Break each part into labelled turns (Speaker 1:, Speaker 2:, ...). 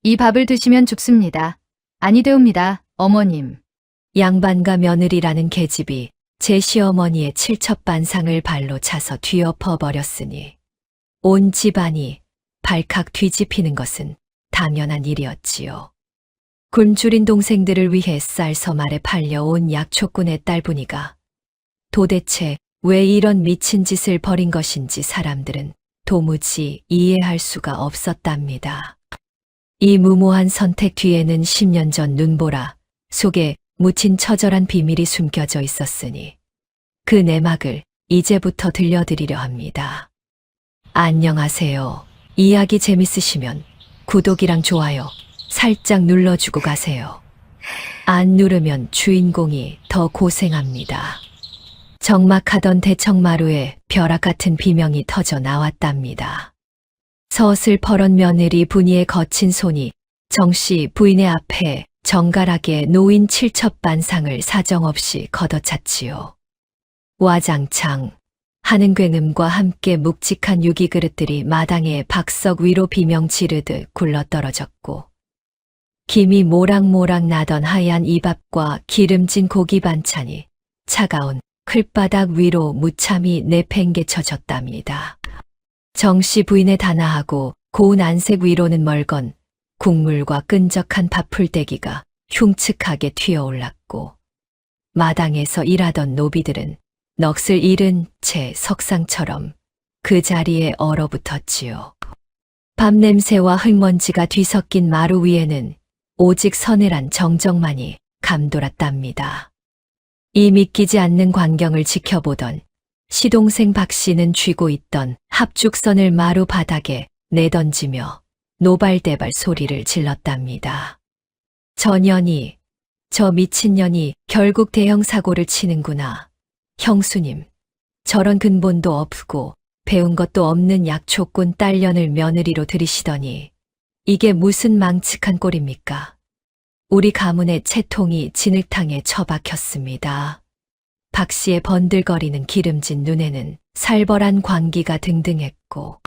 Speaker 1: 이 밥을 드시면 죽습니다. 아니 되옵니다, 어머님.
Speaker 2: 양반과 며느리라는 계집이 제 시어머니의 칠첩반상을 발로 차서 뒤엎어 버렸으니 온 집안이 발칵 뒤집히는 것은 당연한 일이었지요. 굶주린 동생들을 위해 쌀서말에 팔려온 약초꾼의 딸분이가 도대체 왜 이런 미친 짓을 벌인 것인지 사람들은 도무지 이해할 수가 없었답니다. 이 무모한 선택 뒤에는 10년 전 눈보라 속에 묻힌 처절한 비밀이 숨겨져 있었으니 그 내막을 이제부터 들려드리려 합니다. 안녕하세요. 이야기 재밌으시면 구독이랑 좋아요 살짝 눌러주고 가세요. 안 누르면 주인공이 더 고생합니다. 적막하던 대청마루에 벼락 같은 비명이 터져 나왔답니다. 서슬퍼런 며느리 분이의 거친 손이 정씨 부인의 앞에 정갈하게 놓인 칠첩반상을 사정없이 걷어찼지요. 와장창 하는 굉음과 함께 묵직한 유기그릇들이 마당에 박석 위로 비명 지르듯 굴러떨어졌고 김이 모락모락 나던 하얀 이밥과 기름진 고기 반찬이 차가운 클바닥 위로 무참히 내팽개쳐졌답니다. 정씨 부인의 단아하고 고운 안색 위로는 멀건 국물과 끈적한 밥풀떼기가 흉측하게 튀어올랐고 마당에서 일하던 노비들은 넋을 잃은 채 석상처럼 그 자리에 얼어붙었지요. 밥냄새와 흙먼지가 뒤섞인 마루 위에는 오직 서늘한 정적만이 감돌았답니다. 이 믿기지 않는 광경을 지켜보던 시동생 박 씨는 쥐고 있던 합죽선을 마루 바닥에 내던지며 노발대발 소리를 질렀답니다. 저 년이, 저 미친년이 결국 대형 사고를 치는구나. 형수님, 저런 근본도 없고 배운 것도 없는 약초꾼 딸년을 며느리로 들이시더니 이게 무슨 망측한 꼴입니까? 우리 가문의 채통이 진흙탕에 처박혔습니다. 박 씨의 번들거리는 기름진 눈에는 살벌한 광기가 등등했고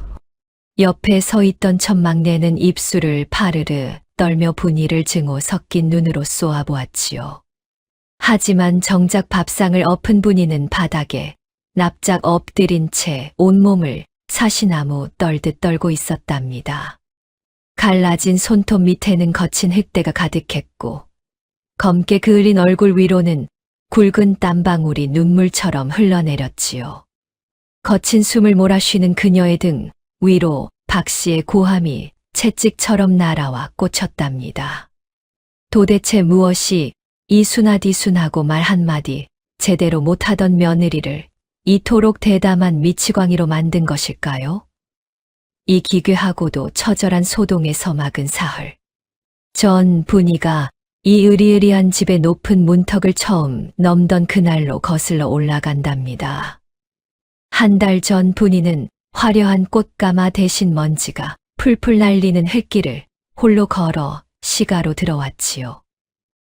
Speaker 2: 옆에 서 있던 첫 막내는 입술을 파르르 떨며 분이를 증오 섞인 눈으로 쏘아보았지요. 하지만 정작 밥상을 엎은 분이는 바닥에 납작 엎드린 채 온몸을 사시나무 떨듯 떨고 있었답니다. 갈라진 손톱 밑에는 거친 흙대가 가득했고 검게 그을린 얼굴 위로는 굵은 땀방울이 눈물처럼 흘러내렸지요. 거친 숨을 몰아쉬는 그녀의 등 위로 박 씨의 고함이 채찍처럼 날아와 꽂혔답니다. 도대체 무엇이 이순하디순하고 말 한마디 제대로 못하던 며느리를 이토록 대담한 미치광이로 만든 것일까요? 이 기괴하고도 처절한 소동에서 막은 사흘. 전 분이가 이 으리으리한 집의 높은 문턱을 처음 넘던 그날로 거슬러 올라간답니다. 한 달 전 분이는 화려한 꽃가마 대신 먼지가 풀풀 날리는 흙길을 홀로 걸어 시가로 들어왔지요.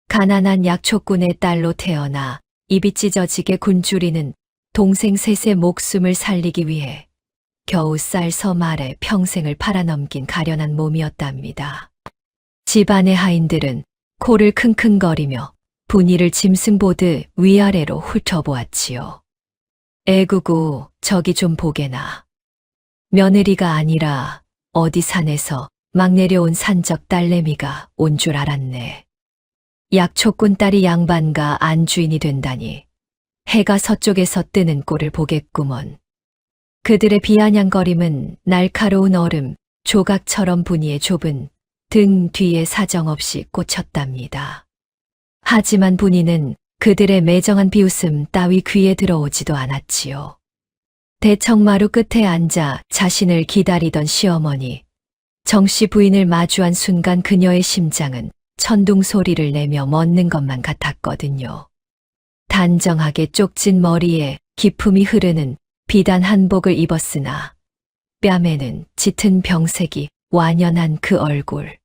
Speaker 2: 가난한 약초꾼의 딸로 태어나 입이 찢어지게 굶주리는 동생 셋의 목숨을 살리기 위해 겨우 쌀서말에 평생을 팔아넘긴 가련한 몸이었답니다. 집안의 하인들은 코를 킁킁거리며 분이를 짐승 보듯 위아래로 훑어보았지요. 애구구 저기 좀 보게나. 며느리가 아니라 어디 산에서 막 내려온 산적 딸내미가 온 줄 알았네. 약초꾼 딸이 양반과 안주인이 된다니 해가 서쪽에서 뜨는 꼴을 보겠구먼. 그들의 비아냥거림은 날카로운 얼음 조각처럼 분이의 좁은 등 뒤에 사정없이 꽂혔답니다. 하지만 분이는 그들의 매정한 비웃음 따위 귀에 들어오지도 않았지요. 대청마루 끝에 앉아 자신을 기다리던 시어머니 정씨 부인을 마주한 순간 그녀의 심장은 천둥 소리를 내며 멎는 것만 같았거든요. 단정하게 쪽진 머리에 기품이 흐르는 비단 한복을 입었으나 뺨에는 짙은 병색이 완연한 그 얼굴.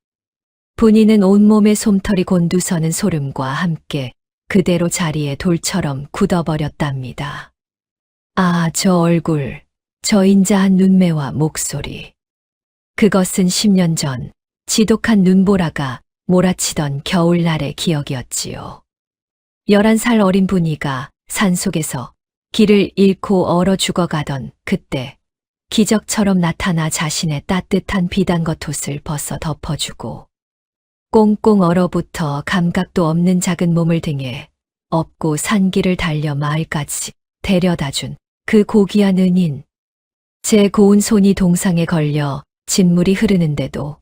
Speaker 2: 분이는 온몸에 솜털이 곤두서는 소름과 함께 그대로 자리에 돌처럼 굳어버렸답니다. 아, 저 얼굴, 저 인자한 눈매와 목소리. 그것은 10년 전 지독한 눈보라가 몰아치던 겨울날의 기억이었지요. 11살 어린 분이가 산속에서 길을 잃고 얼어 죽어가던 그때 기적처럼 나타나 자신의 따뜻한 비단 겉옷을 벗어 덮어주고 꽁꽁 얼어붙어 감각도 없는 작은 몸을 등에 업고 산길을 달려 마을까지 데려다준 그 고귀한 은인. 제 고운 손이 동상에 걸려 진물이 흐르는데도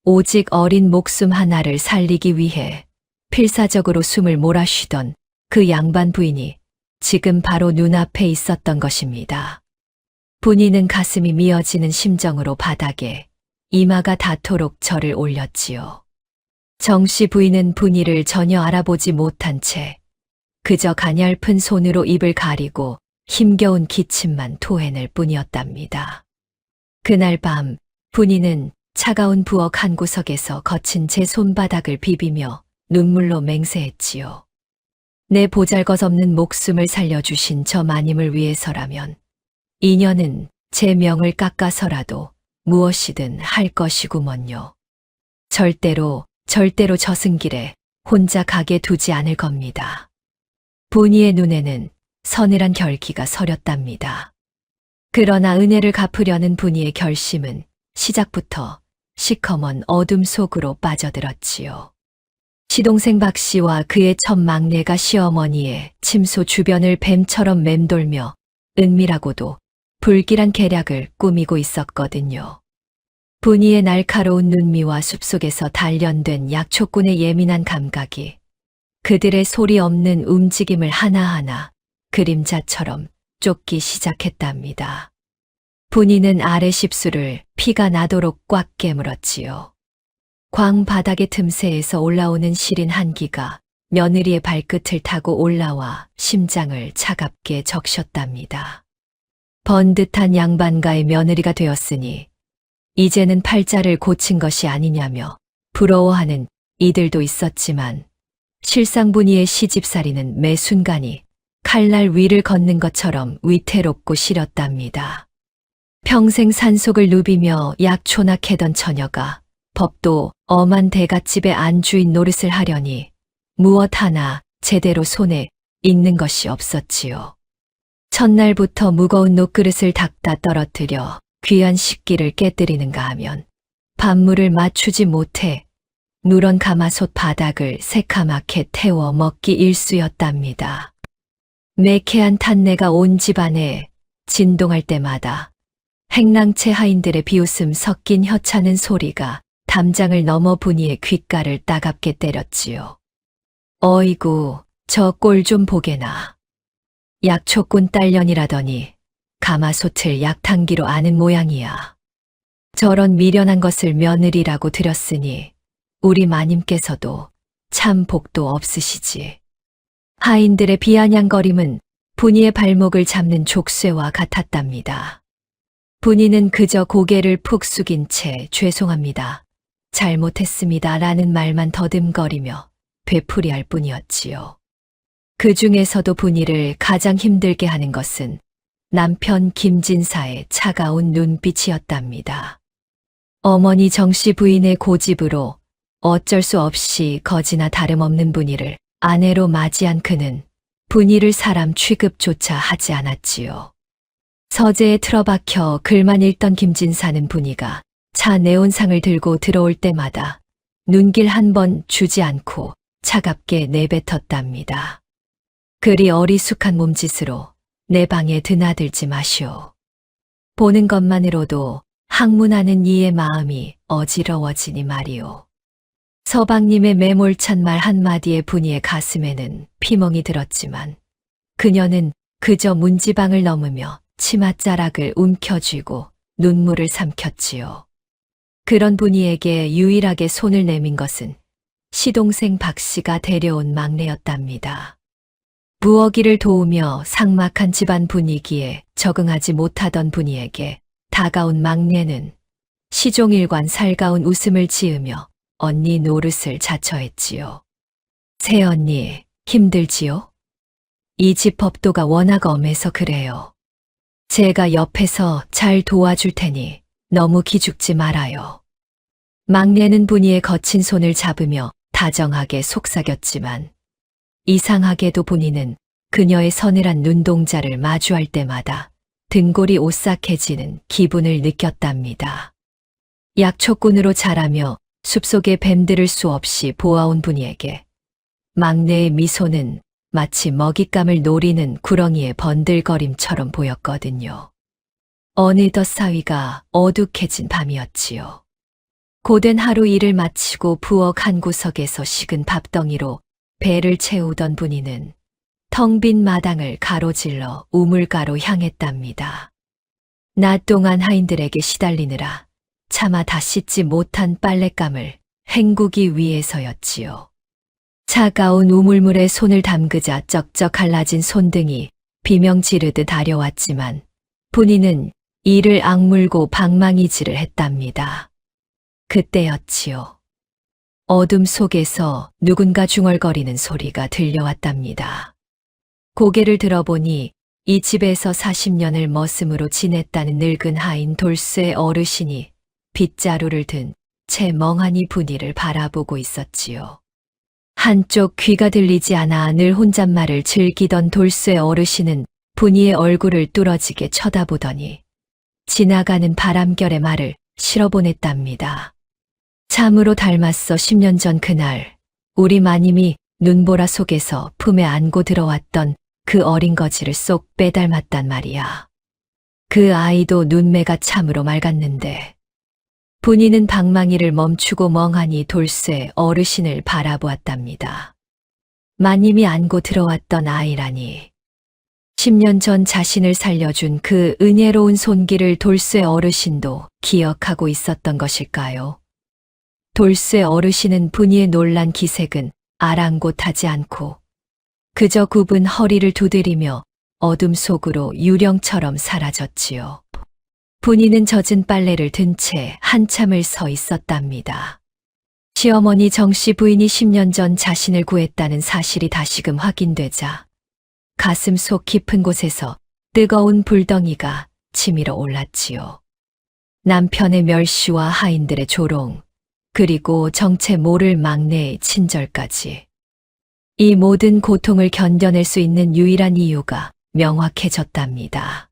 Speaker 2: 오직 어린 목숨 하나를 살리기 위해 필사적으로 숨을 몰아쉬던 그 양반 부인이 지금 바로 눈앞에 있었던 것입니다. 분이는 가슴이 미어지는 심정으로 바닥에 이마가 닿도록 절을 올렸지요. 정씨 부인은 분이를 전혀 알아보지 못한 채 그저 가냘픈 손으로 입을 가리고 힘겨운 기침만 토해낼 뿐이었답니다. 그날 밤 분이는 차가운 부엌 한 구석에서 거친 제 손바닥을 비비며 눈물로 맹세했지요. 내 보잘것없는 목숨을 살려주신 저 마님을 위해서라면 인연은 제 명을 깎아서라도 무엇이든 할 것이구먼요. 절대로 저승길에 혼자 가게 두지 않을 겁니다. 분이의 눈에는 서늘한 결기가 서렸답니다. 그러나 은혜를 갚으려는 분이의 결심은 시작부터 시커먼 어둠 속으로 빠져들었지요. 시동생 박 씨와 그의 첫 막내가 시어머니의 침소 주변을 뱀처럼 맴돌며 은밀하고도 불길한 계략을 꾸미고 있었거든요. 분이의 날카로운 눈미와 숲속에서 단련된 약초꾼의 예민한 감각이 그들의 소리 없는 움직임을 하나하나 그림자처럼 쫓기 시작했답니다. 분이는 아래 십수를 피가 나도록 꽉 깨물었지요. 광 바닥의 틈새에서 올라오는 시린 한기가 며느리의 발끝을 타고 올라와 심장을 차갑게 적셨답니다. 번듯한 양반가의 며느리가 되었으니 이제는 팔자를 고친 것이 아니냐며 부러워하는 이들도 있었지만 실상분이의 시집살이는 매 순간이 칼날 위를 걷는 것처럼 위태롭고 시렸답니다. 평생 산속을 누비며 약초나 캐던 처녀가 법도 엄한 대갓집의 안주인 노릇을 하려니 무엇 하나 제대로 손에 익는 것이 없었지요. 첫날부터 무거운 녹그릇을 닦다 떨어뜨려 귀한 식기를 깨뜨리는가 하면 밥물을 맞추지 못해 누런 가마솥 바닥을 새카맣게 태워 먹기 일쑤였답니다. 매캐한 탄내가 온 집안에 진동할 때마다 행랑채 하인들의 비웃음 섞인 혀차는 소리가 담장을 넘어 분이의 귓가를 따갑게 때렸지요. 어이구, 저 꼴 좀 보게나. 약초꾼 딸년이라더니 가마솥을 약탕기로 아는 모양이야. 저런 미련한 것을 며느리라고 들였으니 우리 마님께서도 참 복도 없으시지. 하인들의 비아냥거림은 분이의 발목을 잡는 족쇄와 같았답니다. 분이는 그저 고개를 푹 숙인 채 죄송합니다. 잘못했습니다. 라는 말만 더듬거리며 되풀이할 뿐이었지요. 그 중에서도 분이를 가장 힘들게 하는 것은 남편 김진사의 차가운 눈빛이었답니다. 어머니 정씨 부인의 고집으로 어쩔 수 없이 거지나 다름없는 분이를 아내로 맞이한 그는 분이를 사람 취급조차 하지 않았지요. 서재에 틀어박혀 글만 읽던 김진사는 분이가 차 내온상을 들고 들어올 때마다 눈길 한 번 주지 않고 차갑게 내뱉었답니다. 그리 어리숙한 몸짓으로 내 방에 드나들지 마시오. 보는 것만으로도 항문하는 이의 마음이 어지러워지니 말이오. 서방님의 매몰찬 말 한마디에 분이의 가슴에는 피멍이 들었지만 그녀는 그저 문지방을 넘으며 치맛자락을 움켜쥐고 눈물을 삼켰지요. 그런 분이에게 유일하게 손을 내민 것은 시동생 박 씨가 데려온 막내였답니다. 부엌일을 도우며 삭막한 집안 분위기에 적응하지 못하던 분이에게 다가온 막내는 시종일관 살가운 웃음을 지으며 언니 노릇을 자처했지요. 새언니, 힘들지요? 이 집 법도가 워낙 엄해서 그래요. 제가 옆에서 잘 도와줄 테니 너무 기죽지 말아요. 막내는 분이의 거친 손을 잡으며 다정하게 속삭였지만 이상하게도 분이는 그녀의 서늘한 눈동자를 마주할 때마다 등골이 오싹해지는 기분을 느꼈답니다. 약초꾼으로 자라며 숲속의 뱀들을 수없이 보아온 분이에게 막내의 미소는 마치 먹잇감을 노리는 구렁이의 번들거림처럼 보였거든요. 어느덧 사위가 어둑해진 밤이었지요. 고된 하루 일을 마치고 부엌 한 구석에서 식은 밥덩이로 배를 채우던 분이는 텅 빈 마당을 가로질러 우물가로 향했답니다. 낮 동안 하인들에게 시달리느라 차마 다 씻지 못한 빨랫감을 헹구기 위해서였지요. 차가운 우물물에 손을 담그자 쩍쩍 갈라진 손등이 비명 지르듯 아려왔지만 분이는 이를 악물고 방망이질을 했답니다. 그때였지요. 어둠 속에서 누군가 중얼거리는 소리가 들려왔답니다. 고개를 들어보니 이 집에서 40년을 머슴으로 지냈다는 늙은 하인 돌쇠 어르신이 빗자루를 든 채 멍하니 분이를 바라보고 있었지요. 한쪽 귀가 들리지 않아 늘 혼잣말을 즐기던 돌쇠 어르신은 분이의 얼굴을 뚫어지게 쳐다보더니 지나가는 바람결의 말을 실어보냈답니다. 참으로 닮았어 10년 전 그날 우리 마님이 눈보라 속에서 품에 안고 들어왔던 그 어린 거지를 쏙 빼닮았단 말이야. 그 아이도 눈매가 참으로 맑았는데 분이는 방망이를 멈추고 멍하니 돌쇠 어르신을 바라보았답니다. 마님이 안고 들어왔던 아이라니 10년 전 자신을 살려준 그 은혜로운 손길을 돌쇠 어르신도 기억하고 있었던 것일까요? 돌쇠 어르신은 분이의 놀란 기색은 아랑곳하지 않고 그저 굽은 허리를 두드리며 어둠 속으로 유령처럼 사라졌지요. 분이는 젖은 빨래를 든 채 한참을 서 있었답니다. 시어머니 정씨 부인이 10년 전 자신을 구했다는 사실이 다시금 확인되자 가슴 속 깊은 곳에서 뜨거운 불덩이가 치밀어 올랐지요. 남편의 멸시와 하인들의 조롱, 그리고 정체 모를 막내의 친절까지. 이 모든 고통을 견뎌낼 수 있는 유일한 이유가 명확해졌답니다.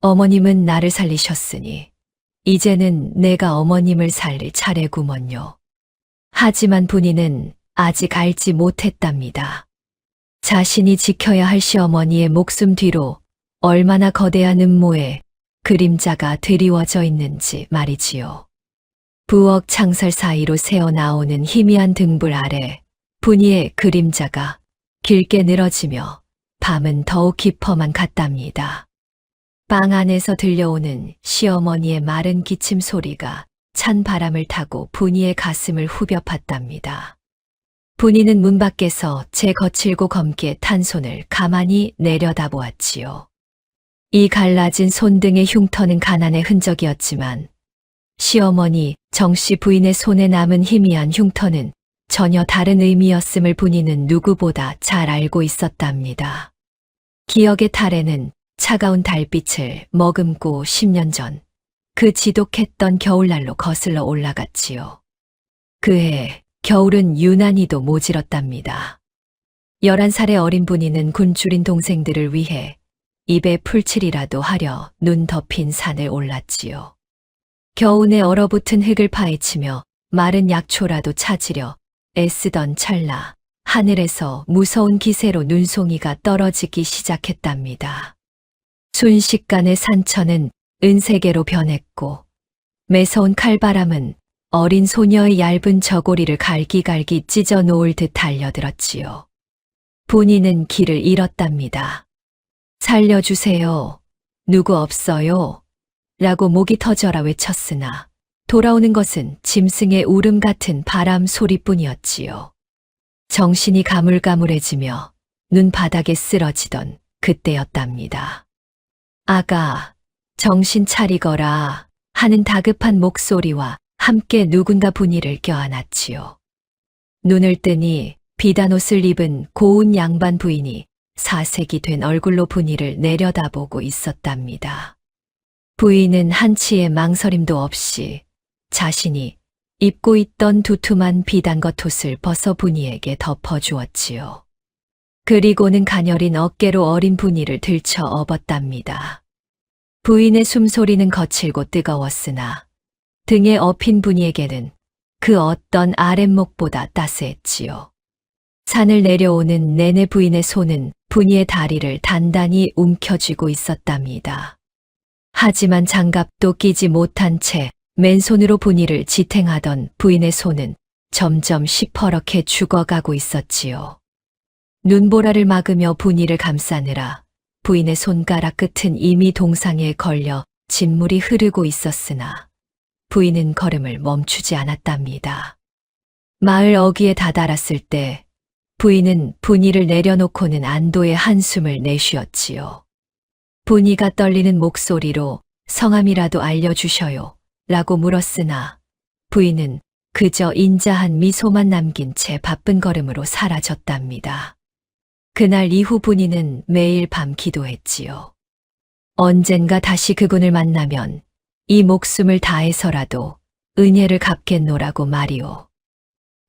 Speaker 2: 어머님은 나를 살리셨으니 이제는 내가 어머님을 살릴 차례구먼요. 하지만 분이는 아직 알지 못했답니다. 자신이 지켜야 할 시어머니의 목숨 뒤로 얼마나 거대한 음모의 그림자가 드리워져 있는지 말이지요. 부엌 창살 사이로 새어나오는 희미한 등불 아래 분이의 그림자가 길게 늘어지며 밤은 더욱 깊어만 갔답니다. 방 안에서 들려오는 시어머니의 마른 기침 소리가 찬 바람을 타고 분이의 가슴을 후벼 팠답니다. 분이는 문 밖에서 제 거칠고 검게 탄 손을 가만히 내려다보았지요. 이 갈라진 손등의 흉터는 가난의 흔적이었지만 시어머니 정씨 부인의 손에 남은 희미한 흉터는 전혀 다른 의미였음을 분이는 누구보다 잘 알고 있었답니다. 기억의 탈에는 차가운 달빛을 머금고 10년 전 그 지독했던 겨울날로 거슬러 올라갔지요. 그해 겨울은 유난히도 모질었답니다. 11살의 어린 분이는 굶주린 동생들을 위해 입에 풀칠이라도 하려 눈 덮인 산을 올랐지요. 겨우내 얼어붙은 흙을 파헤치며 마른 약초라도 찾으려 애쓰던 찰나 하늘에서 무서운 기세로 눈송이가 떨어지기 시작했답니다. 순식간에 산천은 은세계로 변했고 매서운 칼바람은 어린 소녀의 얇은 저고리를 갈기갈기 찢어 놓을 듯 달려들었지요. 분이는 길을 잃었답니다. 살려주세요. 누구 없어요? 라고 목이 터져라 외쳤으나 돌아오는 것은 짐승의 울음 같은 바람 소리뿐이었지요. 정신이 가물가물해지며 눈바닥에 쓰러지던 그때였답니다. 아가, 정신 차리거라 하는 다급한 목소리와 함께 누군가 분이를 껴안았지요. 눈을 뜨니 비단 옷을 입은 고운 양반 부인이 사색이 된 얼굴로 분이를 내려다보고 있었답니다. 부인은 한치의 망설임도 없이 자신이 입고 있던 두툼한 비단 겉옷을 벗어 분이에게 덮어주었지요. 그리고는 가녀린 어깨로 어린 분이를 들쳐 업었답니다. 부인의 숨소리는 거칠고 뜨거웠으나 등에 업힌 분이에게는 그 어떤 아랫목보다 따스했지요. 산을 내려오는 내내 부인의 손은 분이의 다리를 단단히 움켜쥐고 있었답니다. 하지만 장갑도 끼지 못한 채 맨손으로 분이를 지탱하던 부인의 손은 점점 시퍼렇게 죽어가고 있었지요. 눈보라를 막으며 분이를 감싸느라 부인의 손가락 끝은 이미 동상에 걸려 진물이 흐르고 있었으나 부인은 걸음을 멈추지 않았답니다. 마을 어귀에 다다랐을 때 부인은 분이를 내려놓고는 안도의 한숨을 내쉬었지요. 분이가 떨리는 목소리로 성함이라도 알려주셔요 라고 물었으나 부인은 그저 인자한 미소만 남긴 채 바쁜 걸음으로 사라졌답니다. 그날 이후 분이는 매일 밤 기도했지요. 언젠가 다시 그분을 만나면 이 목숨을 다해서라도 은혜를 갚겠노라고 말이오.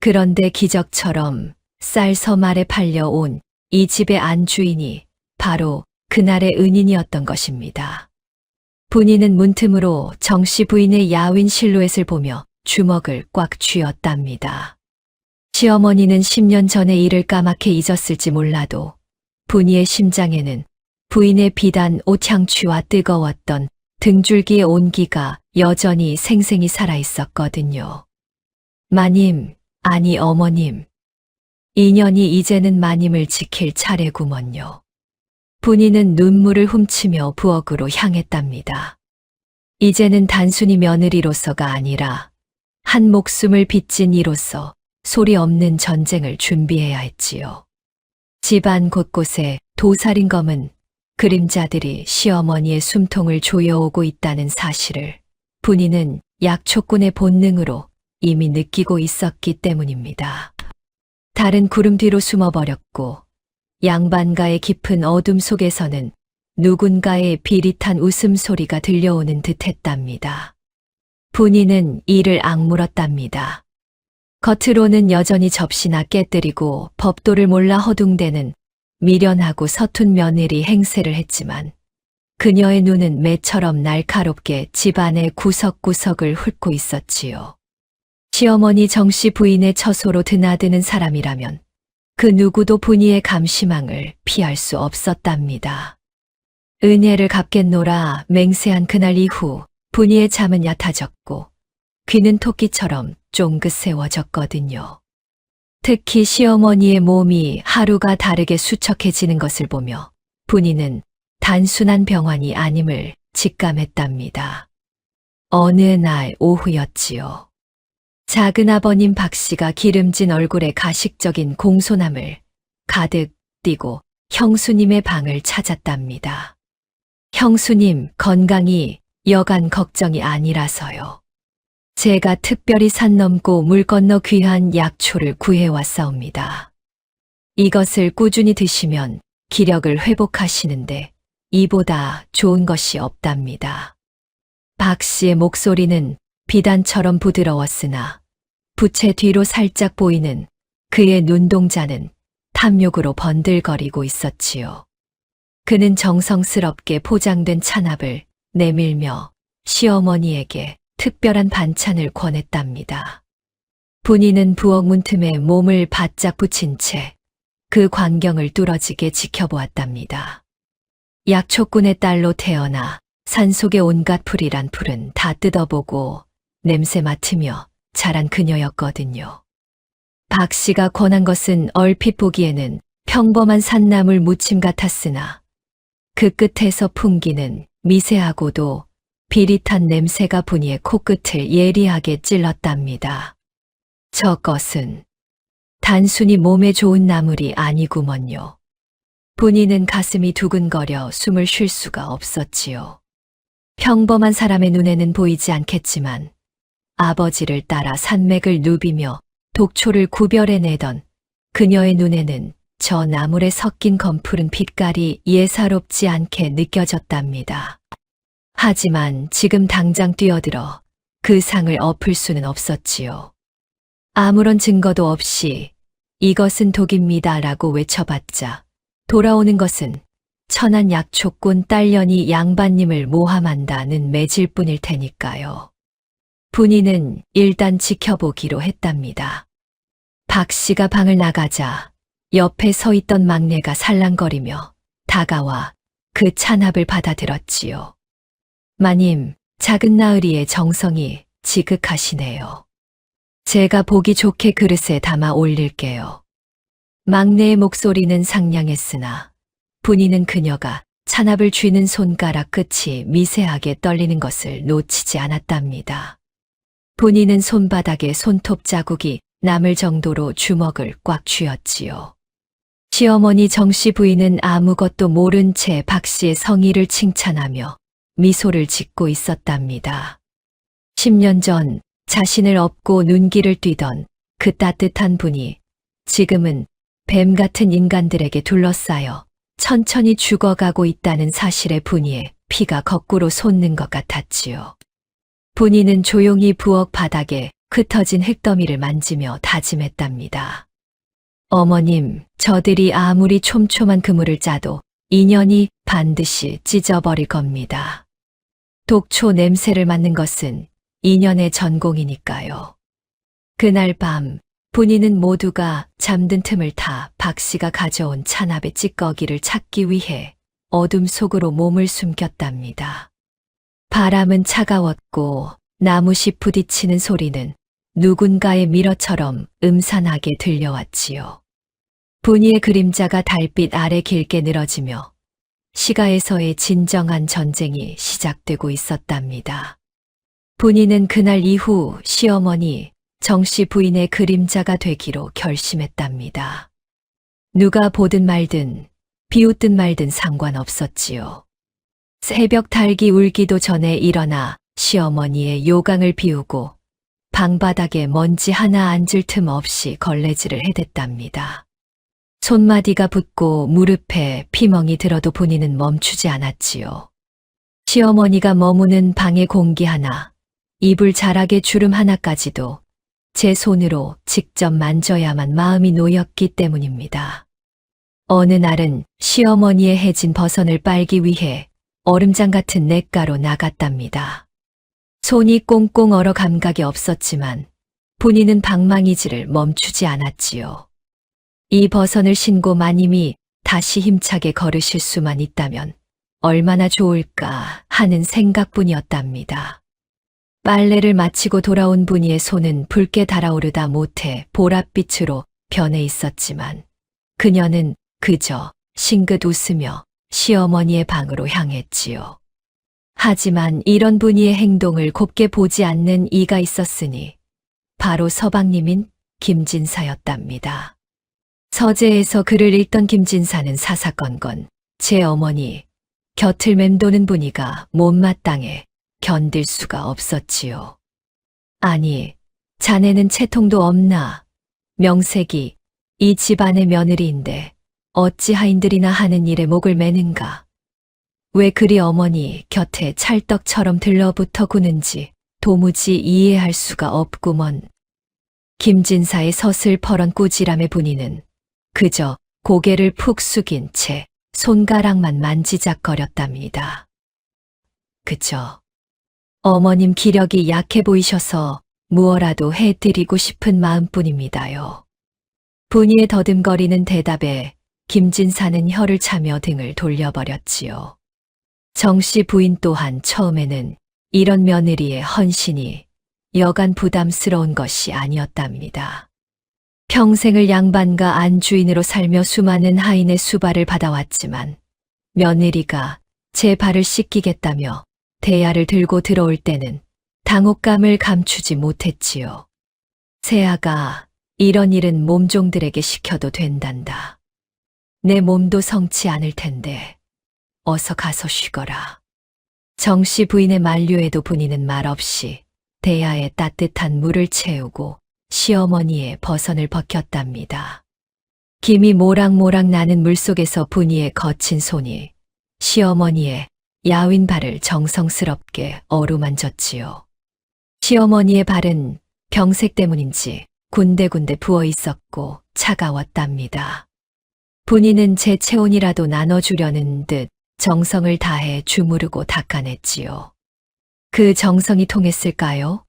Speaker 2: 그런데 기적처럼 쌀서말에 팔려온 이 집의 안주인이 바로 그날의 은인이었던 것입니다. 분이는 문틈으로 정씨 부인의 야윈 실루엣을 보며 주먹을 꽉 쥐었답니다. 시어머니는 10년 전의 일을 까맣게 잊었을지 몰라도 분이의 심장에는 부인의 비단 옷향취와 뜨거웠던 등줄기의 온기가 여전히 생생히 살아있었거든요. 마님, 아니 어머님. 인연이 이제는 마님을 지킬 차례구먼요. 분이는 눈물을 훔치며 부엌으로 향했답니다. 이제는 단순히 며느리로서가 아니라 한 목숨을 빚진 이로서 소리 없는 전쟁을 준비해야 했지요. 집안 곳곳에 도살인 검은 그림자들이 시어머니의 숨통을 조여오고 있다는 사실을 분이는 약초꾼의 본능으로 이미 느끼고 있었기 때문입니다. 달은 구름 뒤로 숨어버렸고 양반가의 깊은 어둠 속에서는 누군가의 비릿한 웃음소리가 들려오는 듯했답니다. 분이는 이를 악물었답니다. 겉으로는 여전히 접시나 깨뜨리고 법도를 몰라 허둥대는 미련하고 서툰 며느리 행세를 했지만 그녀의 눈은 매처럼 날카롭게 집안의 구석구석을 훑고 있었지요. 시어머니 정씨 부인의 처소로 드나드는 사람이라면 그 누구도 분이의 감시망을 피할 수 없었답니다. 은혜를 갚겠노라 맹세한 그날 이후 분이의 잠은 얕아졌고 귀는 토끼처럼 쫑긋 세워졌거든요. 특히 시어머니의 몸이 하루가 다르게 수척해지는 것을 보며 분이는 단순한 병환이 아님을 직감했답니다. 어느 날 오후였지요. 작은 아버님 박 씨가 기름진 얼굴에 가식적인 공손함을 가득 띠고 형수님의 방을 찾았답니다. 형수님, 건강이 여간 걱정이 아니라서요. 제가 특별히 산 넘고 물 건너 귀한 약초를 구해왔사옵니다. 이것을 꾸준히 드시면 기력을 회복하시는데 이보다 좋은 것이 없답니다. 박 씨의 목소리는 비단처럼 부드러웠으나 부채 뒤로 살짝 보이는 그의 눈동자는 탐욕으로 번들거리고 있었지요. 그는 정성스럽게 포장된 찬압을 내밀며 시어머니에게 특별한 반찬을 권했답니다. 분이는 부엌 문틈에 몸을 바짝 붙인 채 그 광경을 뚫어지게 지켜보았답니다. 약초꾼의 딸로 태어나 산속의 온갖 풀이란 풀은 다 뜯어보고 냄새 맡으며 자란 그녀였거든요. 박 씨가 권한 것은 얼핏 보기에는 평범한 산나물 무침 같았으나 그 끝에서 풍기는 미세하고도 비릿한 냄새가 분이의 코끝을 예리하게 찔렀답니다. 저것은 단순히 몸에 좋은 나물이 아니구먼요. 분이는 가슴이 두근거려 숨을 쉴 수가 없었지요. 평범한 사람의 눈에는 보이지 않겠지만 아버지를 따라 산맥을 누비며 독초를 구별해내던 그녀의 눈에는 저 나물에 섞인 검푸른 빛깔이 예사롭지 않게 느껴졌답니다. 하지만 지금 당장 뛰어들어 그 상을 엎을 수는 없었지요. 아무런 증거도 없이 이것은 독입니다라고 외쳐봤자 돌아오는 것은 천한 약초꾼 딸년이 양반님을 모함한다는 매질 뿐일 테니까요. 분이는 일단 지켜보기로 했답니다. 박 씨가 방을 나가자 옆에 서 있던 막내가 살랑거리며 다가와 그 찬압을 받아들었지요. 마님, 작은 나으리의 정성이 지극하시네요. 제가 보기 좋게 그릇에 담아 올릴게요. 막내의 목소리는 상냥했으나 분이는 그녀가 찬압을 쥐는 손가락 끝이 미세하게 떨리는 것을 놓치지 않았답니다. 분이는 손바닥에 손톱 자국이 남을 정도로 주먹을 꽉 쥐었지요. 시어머니 정씨 부인은 아무것도 모른 채 박 씨의 성의를 칭찬하며 미소를 짓고 있었답니다. 10년 전 자신을 업고 눈길을 띄던 그 따뜻한 분이 지금은 뱀 같은 인간들에게 둘러싸여 천천히 죽어가고 있다는 사실에 분이의 피가 거꾸로 솟는 것 같았지요. 분이는 조용히 부엌 바닥에 흩어진 흙더미를 만지며 다짐했답니다. 어머님, 저들이 아무리 촘촘한 그물을 짜도 인연이 반드시 찢어버릴 겁니다. 독초 냄새를 맡는 것은 인연의 전공이니까요. 그날 밤 분이는 모두가 잠든 틈을 타 박 씨가 가져온 찬압의 찌꺼기를 찾기 위해 어둠 속으로 몸을 숨겼답니다. 바람은 차가웠고 나무씨 부딪히는 소리는 누군가의 미러처럼 음산하게 들려왔지요. 분이의 그림자가 달빛 아래 길게 늘어지며 시가에서의 진정한 전쟁이 시작되고 있었답니다. 분이는 그날 이후 시어머니 정씨 부인의 그림자가 되기로 결심했답니다. 누가 보든 말든 비웃든 말든 상관없었지요. 새벽 닭이 울기도 전에 일어나 시어머니의 요강을 비우고 방바닥에 먼지 하나 앉을 틈 없이 걸레질을 해댔답니다. 손마디가 붓고 무릎에 피멍이 들어도 분이는 멈추지 않았지요. 시어머니가 머무는 방의 공기 하나, 이불 자락의 주름 하나까지도 제 손으로 직접 만져야만 마음이 놓였기 때문입니다. 어느 날은 시어머니의 해진 버선을 빨기 위해 얼음장 같은 냇가로 나갔답니다. 손이 꽁꽁 얼어 감각이 없었지만 분이는 방망이질을 멈추지 않았지요. 이 버선을 신고 마님이 다시 힘차게 걸으실 수만 있다면 얼마나 좋을까 하는 생각뿐이었답니다. 빨래를 마치고 돌아온 분이의 손은 붉게 달아오르다 못해 보랏빛으로 변해 있었지만 그녀는 그저 싱긋 웃으며 시어머니의 방으로 향했지요. 하지만 이런 분이의 행동을 곱게 보지 않는 이가 있었으니 바로 서방님인 김진사였답니다. 서재에서 글을 읽던 김진사는 사사건건 제 어머니 곁을 맴도는 분이가 못마땅해 견딜 수가 없었지요. 아니, 자네는 채통도 없나? 명색이 이 집안의 며느리인데 어찌 하인들이나 하는 일에 목을 매는가? 왜 그리 어머니 곁에 찰떡처럼 들러붙어 구는지 도무지 이해할 수가 없구먼. 김진사의 서슬퍼런 꾸지람의 분이는 그저 고개를 푹 숙인 채 손가락만 만지작거렸답니다. 그저 어머님 기력이 약해 보이셔서 무어라도 해드리고 싶은 마음뿐입니다요. 분이의 더듬거리는 대답에 김진사는 혀를 차며 등을 돌려버렸지요. 정씨 부인 또한 처음에는 이런 며느리의 헌신이 여간 부담스러운 것이 아니었답니다. 평생을 양반과 안주인으로 살며 수많은 하인의 수발을 받아왔지만 며느리가 제 발을 씻기겠다며 대야를 들고 들어올 때는 당혹감을 감추지 못했지요. 새아가 이런 일은 몸종들에게 시켜도 된단다. 내 몸도 성치 않을 텐데 어서 가서 쉬거라. 정씨 부인의 만류에도 분이는 말없이 대야에 따뜻한 물을 채우고 시어머니의 버선을 벗겼답니다. 김이 모락모락 나는 물속에서 분이의 거친 손이 시어머니의 야윈 발을 정성스럽게 어루만졌지요. 시어머니의 발은 병색 때문인지 군데군데 부어 있었고 차가웠답니다. 분이는 제 체온이라도 나눠주려는 듯 정성을 다해 주무르고 닦아냈지요. 그 정성이 통했을까요?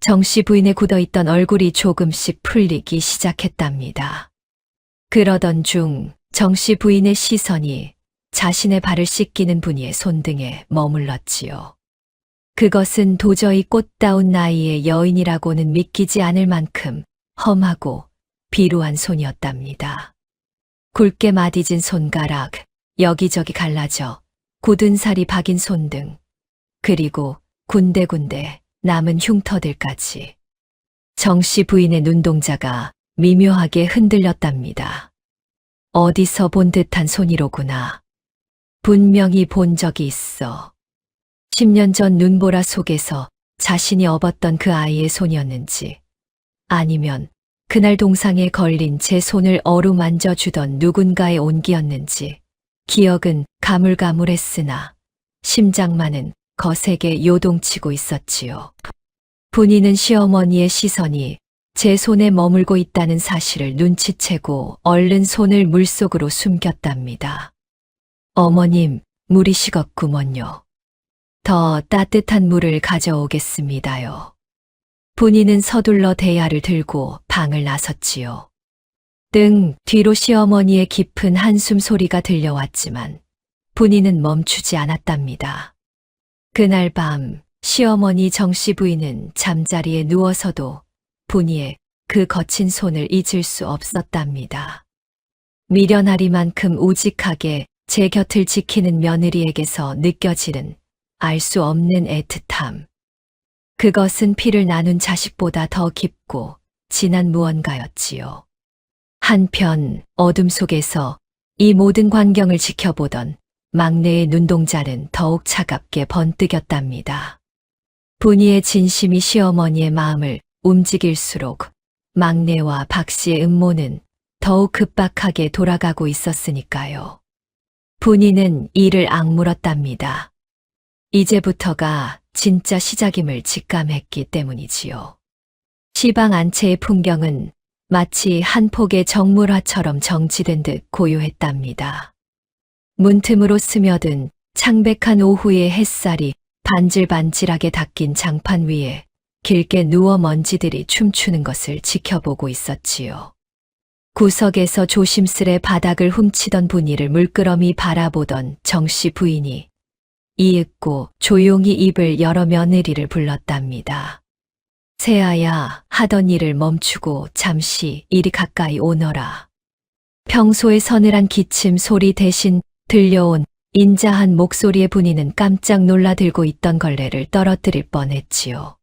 Speaker 2: 정씨 부인의 굳어있던 얼굴이 조금씩 풀리기 시작했답니다. 그러던 중 정씨 부인의 시선이 자신의 발을 씻기는 분이의 손등에 머물렀지요. 그것은 도저히 꽃다운 나이의 여인이라고는 믿기지 않을 만큼 험하고 비루한 손이었답니다. 굵게 마디진 손가락, 여기저기 갈라져 굳은 살이 박인 손등, 그리고 군데군데 남은 흉터들까지. 정씨 부인의 눈동자가 미묘하게 흔들렸답니다. 어디서 본 듯한 손이로구나. 분명히 본 적이 있어. 10년 전 눈보라 속에서 자신이 업었던 그 아이의 손이었는지, 아니면 그날 동상에 걸린 제 손을 어루만져 주던 누군가의 온기였는지, 기억은 가물가물했으나 심장만은 거세게 요동치고 있었지요. 분이는 시어머니의 시선이 제 손에 머물고 있다는 사실을 눈치채고 얼른 손을 물속으로 숨겼답니다. 어머님, 물이 식었구먼요. 더 따뜻한 물을 가져오겠습니다요. 분이는 서둘러 대야를 들고 방을 나섰지요. 등 뒤로 시어머니의 깊은 한숨 소리가 들려왔지만 분이는 멈추지 않았답니다. 그날 밤 시어머니 정씨 부인은 잠자리에 누워서도 분이의 그 거친 손을 잊을 수 없었답니다. 미련하리만큼 우직하게 제 곁을 지키는 며느리에게서 느껴지는 알 수 없는 애틋함. 그것은 피를 나눈 자식보다 더 깊고 진한 무언가였지요. 한편 어둠 속에서 이 모든 광경을 지켜보던 막내의 눈동자는 더욱 차갑게 번뜩였답니다. 분이의 진심이 시어머니의 마음을 움직일수록 막내와 박 씨의 음모는 더욱 급박하게 돌아가고 있었으니까요. 분이는 이를 악물었답니다. 이제부터가 진짜 시작임을 직감했기 때문이지요. 시방 안채의 풍경은 마치 한 폭의 정물화처럼 정지된 듯 고요했답니다. 문틈으로 스며든 창백한 오후의 햇살이 반질반질하게 닦인 장판 위에 길게 누워 먼지들이 춤추는 것을 지켜보고 있었지요. 구석에서 조심스레 바닥을 훔치던 분이를 물끄러미 바라보던 정씨 부인이 이윽고 조용히 입을 열어 며느리를 불렀답니다. 새아야, 하던 일을 멈추고 잠시 이리 가까이 오너라. 평소의 서늘한 기침 소리 대신 들려온 인자한 목소리의 분이는 깜짝 놀라들고 있던 걸레를 떨어뜨릴 뻔했지요.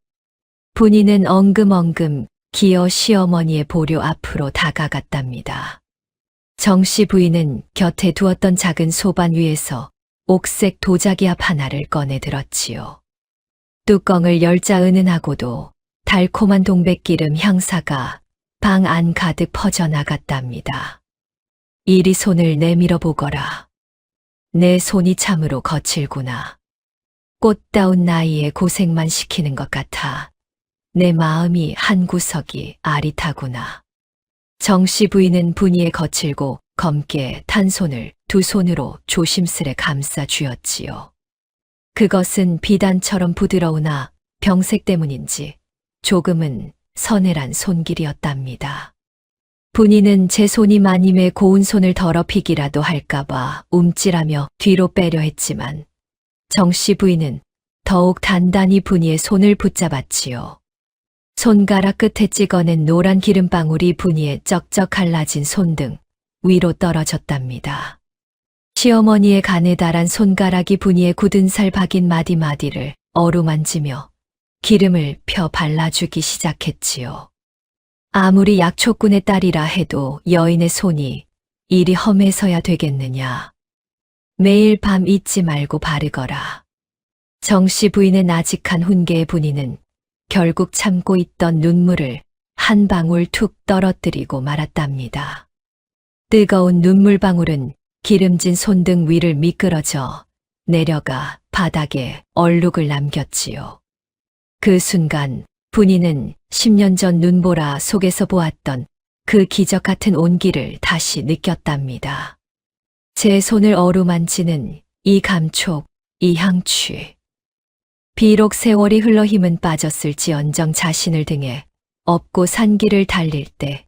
Speaker 2: 분이는 엉금엉금 기어 시어머니의 보료 앞으로 다가갔답니다. 정씨 부인은 곁에 두었던 작은 소반 위에서 옥색 도자기압 하나를 꺼내 들었지요. 뚜껑을 열자 은은하고도 달콤한 동백기름 향사가 방 안 가득 퍼져나갔답니다. 이리 손을 내밀어 보거라. 내 손이 참으로 거칠구나. 꽃다운 나이에 고생만 시키는 것 같아 내 마음이 한 구석이 아릿하구나. 정씨 부인은 분이의 거칠고 검게 탄 손을 두 손으로 조심스레 감싸 쥐었지요. 그것은 비단처럼 부드러우나 병색 때문인지 조금은 서늘한 손길이었답니다. 분이는 제 손이 마님의 고운 손을 더럽히기라도 할까봐 움찔하며 뒤로 빼려 했지만 정씨 부인은 더욱 단단히 분이의 손을 붙잡았지요. 손가락 끝에 찍어낸 노란 기름방울이 분이의 쩍쩍 갈라진 손등 위로 떨어졌답니다. 시어머니의 가느다란 손가락이 분이의 굳은 살 박인 마디마디를 어루만지며 기름을 펴 발라주기 시작했지요. 아무리 약초꾼의 딸이라 해도 여인의 손이 이리 험해서야 되겠느냐. 매일 밤 잊지 말고 바르거라. 정씨 부인의 나직한 훈계의 분이는 결국 참고 있던 눈물을 한 방울 툭 떨어뜨리고 말았답니다. 뜨거운 눈물방울은 기름진 손등 위를 미끄러져 내려가 바닥에 얼룩을 남겼지요. 그 순간 분이는 10년 전 눈보라 속에서 보았던 그 기적 같은 온기를 다시 느꼈답니다. 제 손을 어루만지는 이 감촉, 이 향취. 비록 세월이 흘러 힘은 빠졌을지언정 자신을 등에 업고 산길을 달릴 때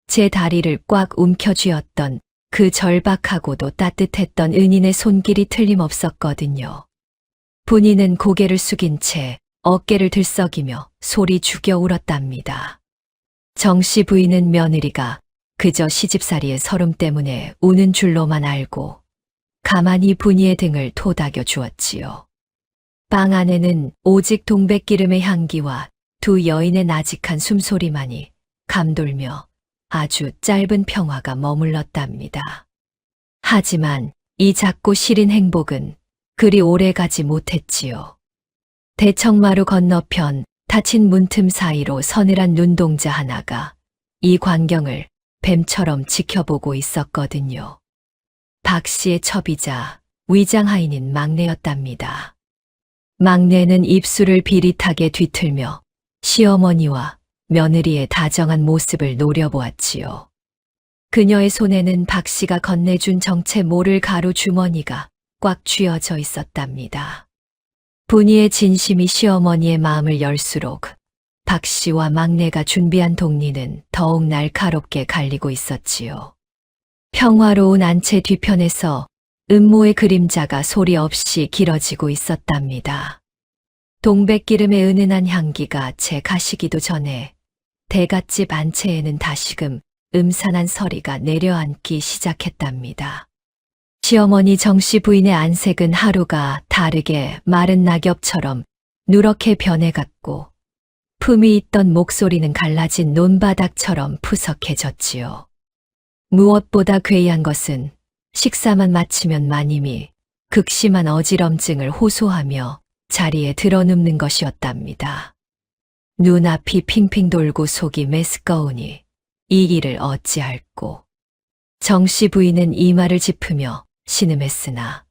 Speaker 2: 제 다리를 꽉 움켜쥐었던 그 절박하고도 따뜻했던 은인의 손길이 틀림없었거든요. 분이는 고개를 숙인 채 어깨를 들썩이며 소리 죽여 울었답니다. 정씨 부인은 며느리가 그저 시집살이의 서름 때문에 우는 줄로만 알고 가만히 분이의 등을 토닥여 주었지요. 방 안에는 오직 동백기름의 향기와 두 여인의 나직한 숨소리만이 감돌며 아주 짧은 평화가 머물렀답니다. 하지만 이 작고 시린 행복은 그리 오래 가지 못했지요. 대청마루 건너편 닫힌 문틈 사이로 서늘한 눈동자 하나가 이 광경을 뱀처럼 지켜보고 있었거든요. 박 씨의 첩이자 위장하인인 막내였답니다. 막내는 입술을 비릿하게 뒤틀며 시어머니와 며느리의 다정한 모습을 노려보았지요. 그녀의 손에는 박 씨가 건네준 정체 모를 가루 주머니가 꽉 쥐어져 있었답니다. 분이의 진심이 시어머니의 마음을 열수록 박 씨와 막내가 준비한 독리는 더욱 날카롭게 갈리고 있었지요. 평화로운 안채 뒤편에서 음모의 그림자가 소리 없이 길어지고 있었답니다. 동백기름의 은은한 향기가 채 가시기도 전에 대갓집 안채에는 다시금 음산한 서리가 내려앉기 시작했답니다. 시어머니 정씨 부인의 안색은 하루가 다르게 마른 낙엽처럼 누렇게 변해갔고 품이 있던 목소리는 갈라진 논바닥처럼 푸석해졌지요. 무엇보다 괴이한 것은 식사만 마치면 마님이 극심한 어지럼증을 호소하며 자리에 드러눕는 것이었답니다. 눈앞이 핑핑 돌고 속이 메스꺼우니 이 일을 어찌할꼬. 정씨 부인은 이마를 짚으며 신음했으나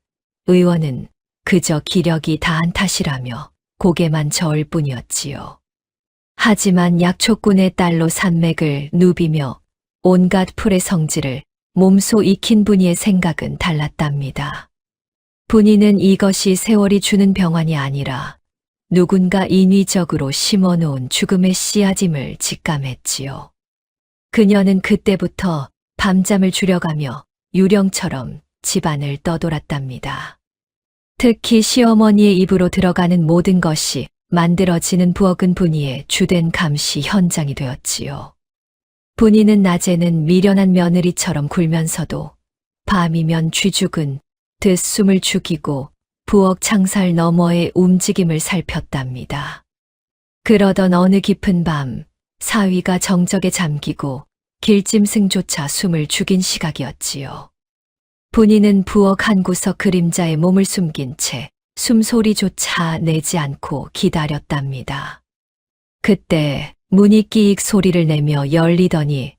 Speaker 2: 의원은 그저 기력이 다한 탓이라며 고개만 저을 뿐이었지요. 하지만 약초꾼의 딸로 산맥을 누비며 온갖 풀의 성질을 몸소 익힌 분이의 생각은 달랐답니다. 분이는 이것이 세월이 주는 병환이 아니라 누군가 인위적으로 심어놓은 죽음의 씨앗임을 직감했지요. 그녀는 그때부터 밤잠을 줄여가며 유령처럼 집안을 떠돌았답니다. 특히 시어머니의 입으로 들어가는 모든 것이 만들어지는 부엌은 분이의 주된 감시 현장이 되었지요. 분이는 낮에는 미련한 며느리처럼 굴면서도 밤이면 쥐죽은 듯 숨을 죽이고 부엌 창살 너머의 움직임을 살폈답니다. 그러던 어느 깊은 밤 사위가 정적에 잠기고 길짐승조차 숨을 죽인 시각이었지요. 분이는 부엌 한 구석 그림자에 몸을 숨긴 채 숨소리조차 내지 않고 기다렸답니다. 그때 문이 끼익 소리를 내며 열리더니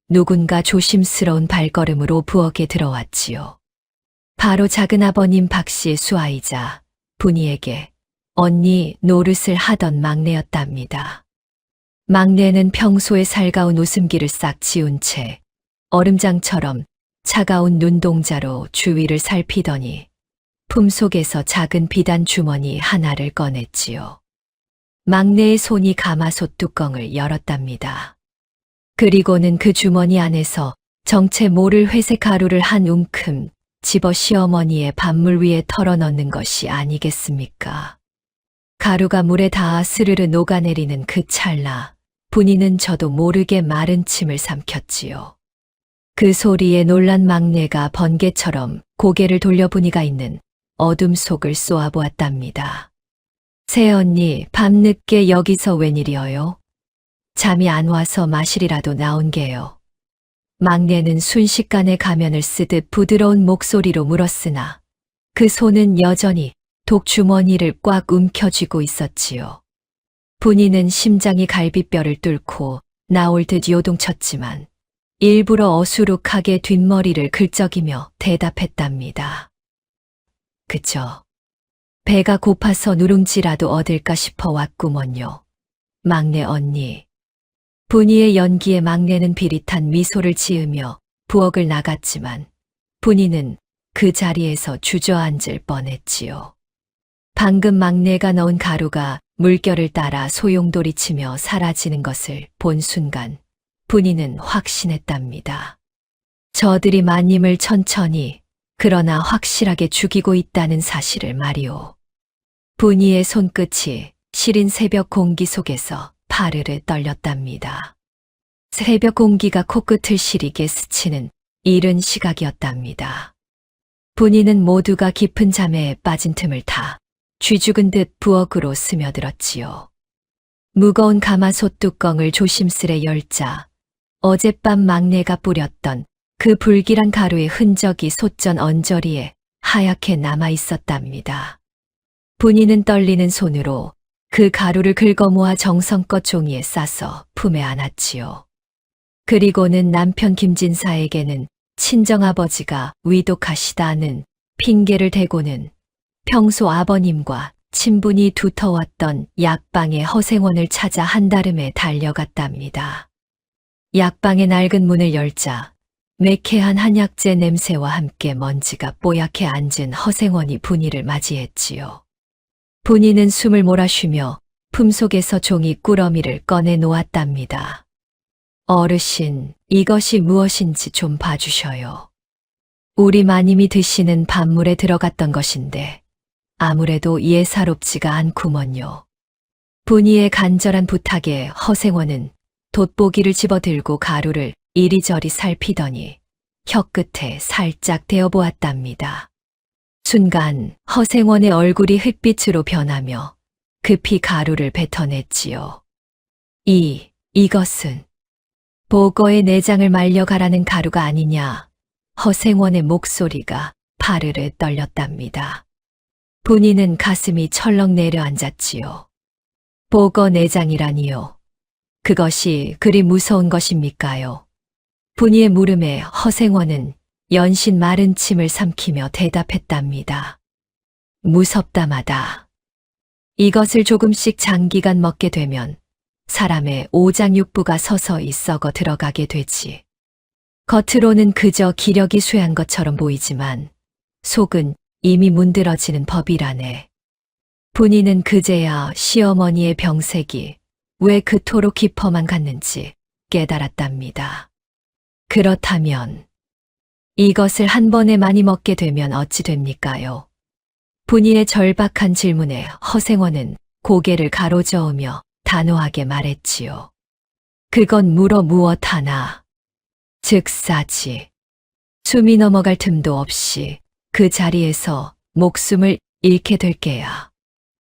Speaker 2: 누군가 조심스러운 발걸음으로 부엌에 들어왔지요. 바로 작은아버님 박 씨의 수아이자 분이에게 언니 노릇을 하던 막내였답니다. 막내는 평소에 살가운 웃음기를 싹 지운 채 얼음장처럼 차가운 눈동자로 주위를 살피더니 품속에서 작은 비단 주머니 하나를 꺼냈지요. 막내의 손이 가마솥 뚜껑을 열었답니다. 그리고는 그 주머니 안에서 정체 모를 회색 가루를 한 움큼 집어 시어머니의 밥물 위에 털어넣는 것이 아니겠습니까? 가루가 물에 닿아 스르르 녹아내리는 그 찰나 분이는 저도 모르게 마른 침을 삼켰지요. 그 소리에 놀란 막내가 번개처럼 고개를 돌려 분이가 있는 어둠 속을 쏘아보았답니다. 새언니 밤늦게 여기서 웬일이어요? 잠이 안 와서 마실이라도 나온 게요. 막내는 순식간에 가면을 쓰듯 부드러운 목소리로 물었으나 그 손은 여전히 독주머니를 꽉 움켜쥐고 있었지요. 분이는 심장이 갈비뼈를 뚫고 나올 듯 요동쳤지만 일부러 어수룩하게 뒷머리를 긁적이며 대답했답니다. 그저 배가 고파서 누룽지라도 얻을까 싶어 왔구먼요. 막내 언니. 분이의 연기에 막내는 비릿한 미소를 지으며 부엌을 나갔지만 분이는 그 자리에서 주저앉을 뻔했지요. 방금 막내가 넣은 가루가 물결을 따라 소용돌이치며 사라지는 것을 본 순간 분이는 확신했답니다. 저들이 마님을 천천히 그러나 확실하게 죽이고 있다는 사실을 말이오. 분이의 손끝이 시린 새벽 공기 속에서 파르르 떨렸답니다. 새벽 공기가 코끝을 시리게 스치는 이른 시각이었답니다. 분이는 모두가 깊은 잠에 빠진 틈을 타 쥐죽은 듯 부엌으로 스며들었지요. 무거운 가마솥 뚜껑을 조심스레 열자 어젯밤 막내가 뿌렸던 그 불길한 가루의 흔적이 솥전 언저리에 하얗게 남아 있었답니다. 분이는 떨리는 손으로 그 가루를 긁어모아 정성껏 종이에 싸서 품에 안았지요. 그리고는 남편 김진사에게는 친정아버지가 위독하시다는 핑계를 대고는 평소 아버님과 친분이 두터웠던 약방의 허생원을 찾아 한달음에 달려갔답니다. 약방의 낡은 문을 열자 매캐한 한약재 냄새와 함께 먼지가 뽀얗게 앉은 허생원이 분이를 맞이했지요. 분이는 숨을 몰아쉬며 품속에서 종이 꾸러미를 꺼내 놓았답니다. 어르신, 이것이 무엇인지 좀 봐주셔요. 우리 마님이 드시는 밥물에 들어갔던 것인데 아무래도 예사롭지가 않구먼요. 분이의 간절한 부탁에 허생원은 돋보기를 집어들고 가루를 이리저리 살피더니 혀끝에 살짝 대어보았답니다. 순간 허생원의 얼굴이 흙빛으로 변하며 급히 가루를 뱉어냈지요. 이것은 보거의 내장을 말려가라는 가루가 아니냐. 허생원의 목소리가 파르르 떨렸답니다. 분이는 가슴이 철렁 내려앉았지요. 보거 내장이라니요. 그것이 그리 무서운 것입니까요? 분이의 물음에 허생원은 연신 마른 침을 삼키며 대답했답니다. 무섭다마다. 이것을 조금씩 장기간 먹게 되면 사람의 오장육부가 서서히 썩어 들어가게 되지. 겉으로는 그저 기력이 쇠한 것처럼 보이지만 속은 이미 문드러지는 법이라네. 분이는 그제야 시어머니의 병색이 왜 그토록 깊어만 갔는지 깨달았답니다. 그렇다면 이것을 한 번에 많이 먹게 되면 어찌 됩니까요? 분이의 절박한 질문에 허생원은 고개를 가로저으며 단호하게 말했지요. 그건 물어 무엇 하나. 즉사지. 숨이 넘어갈 틈도 없이 그 자리에서 목숨을 잃게 될 게야.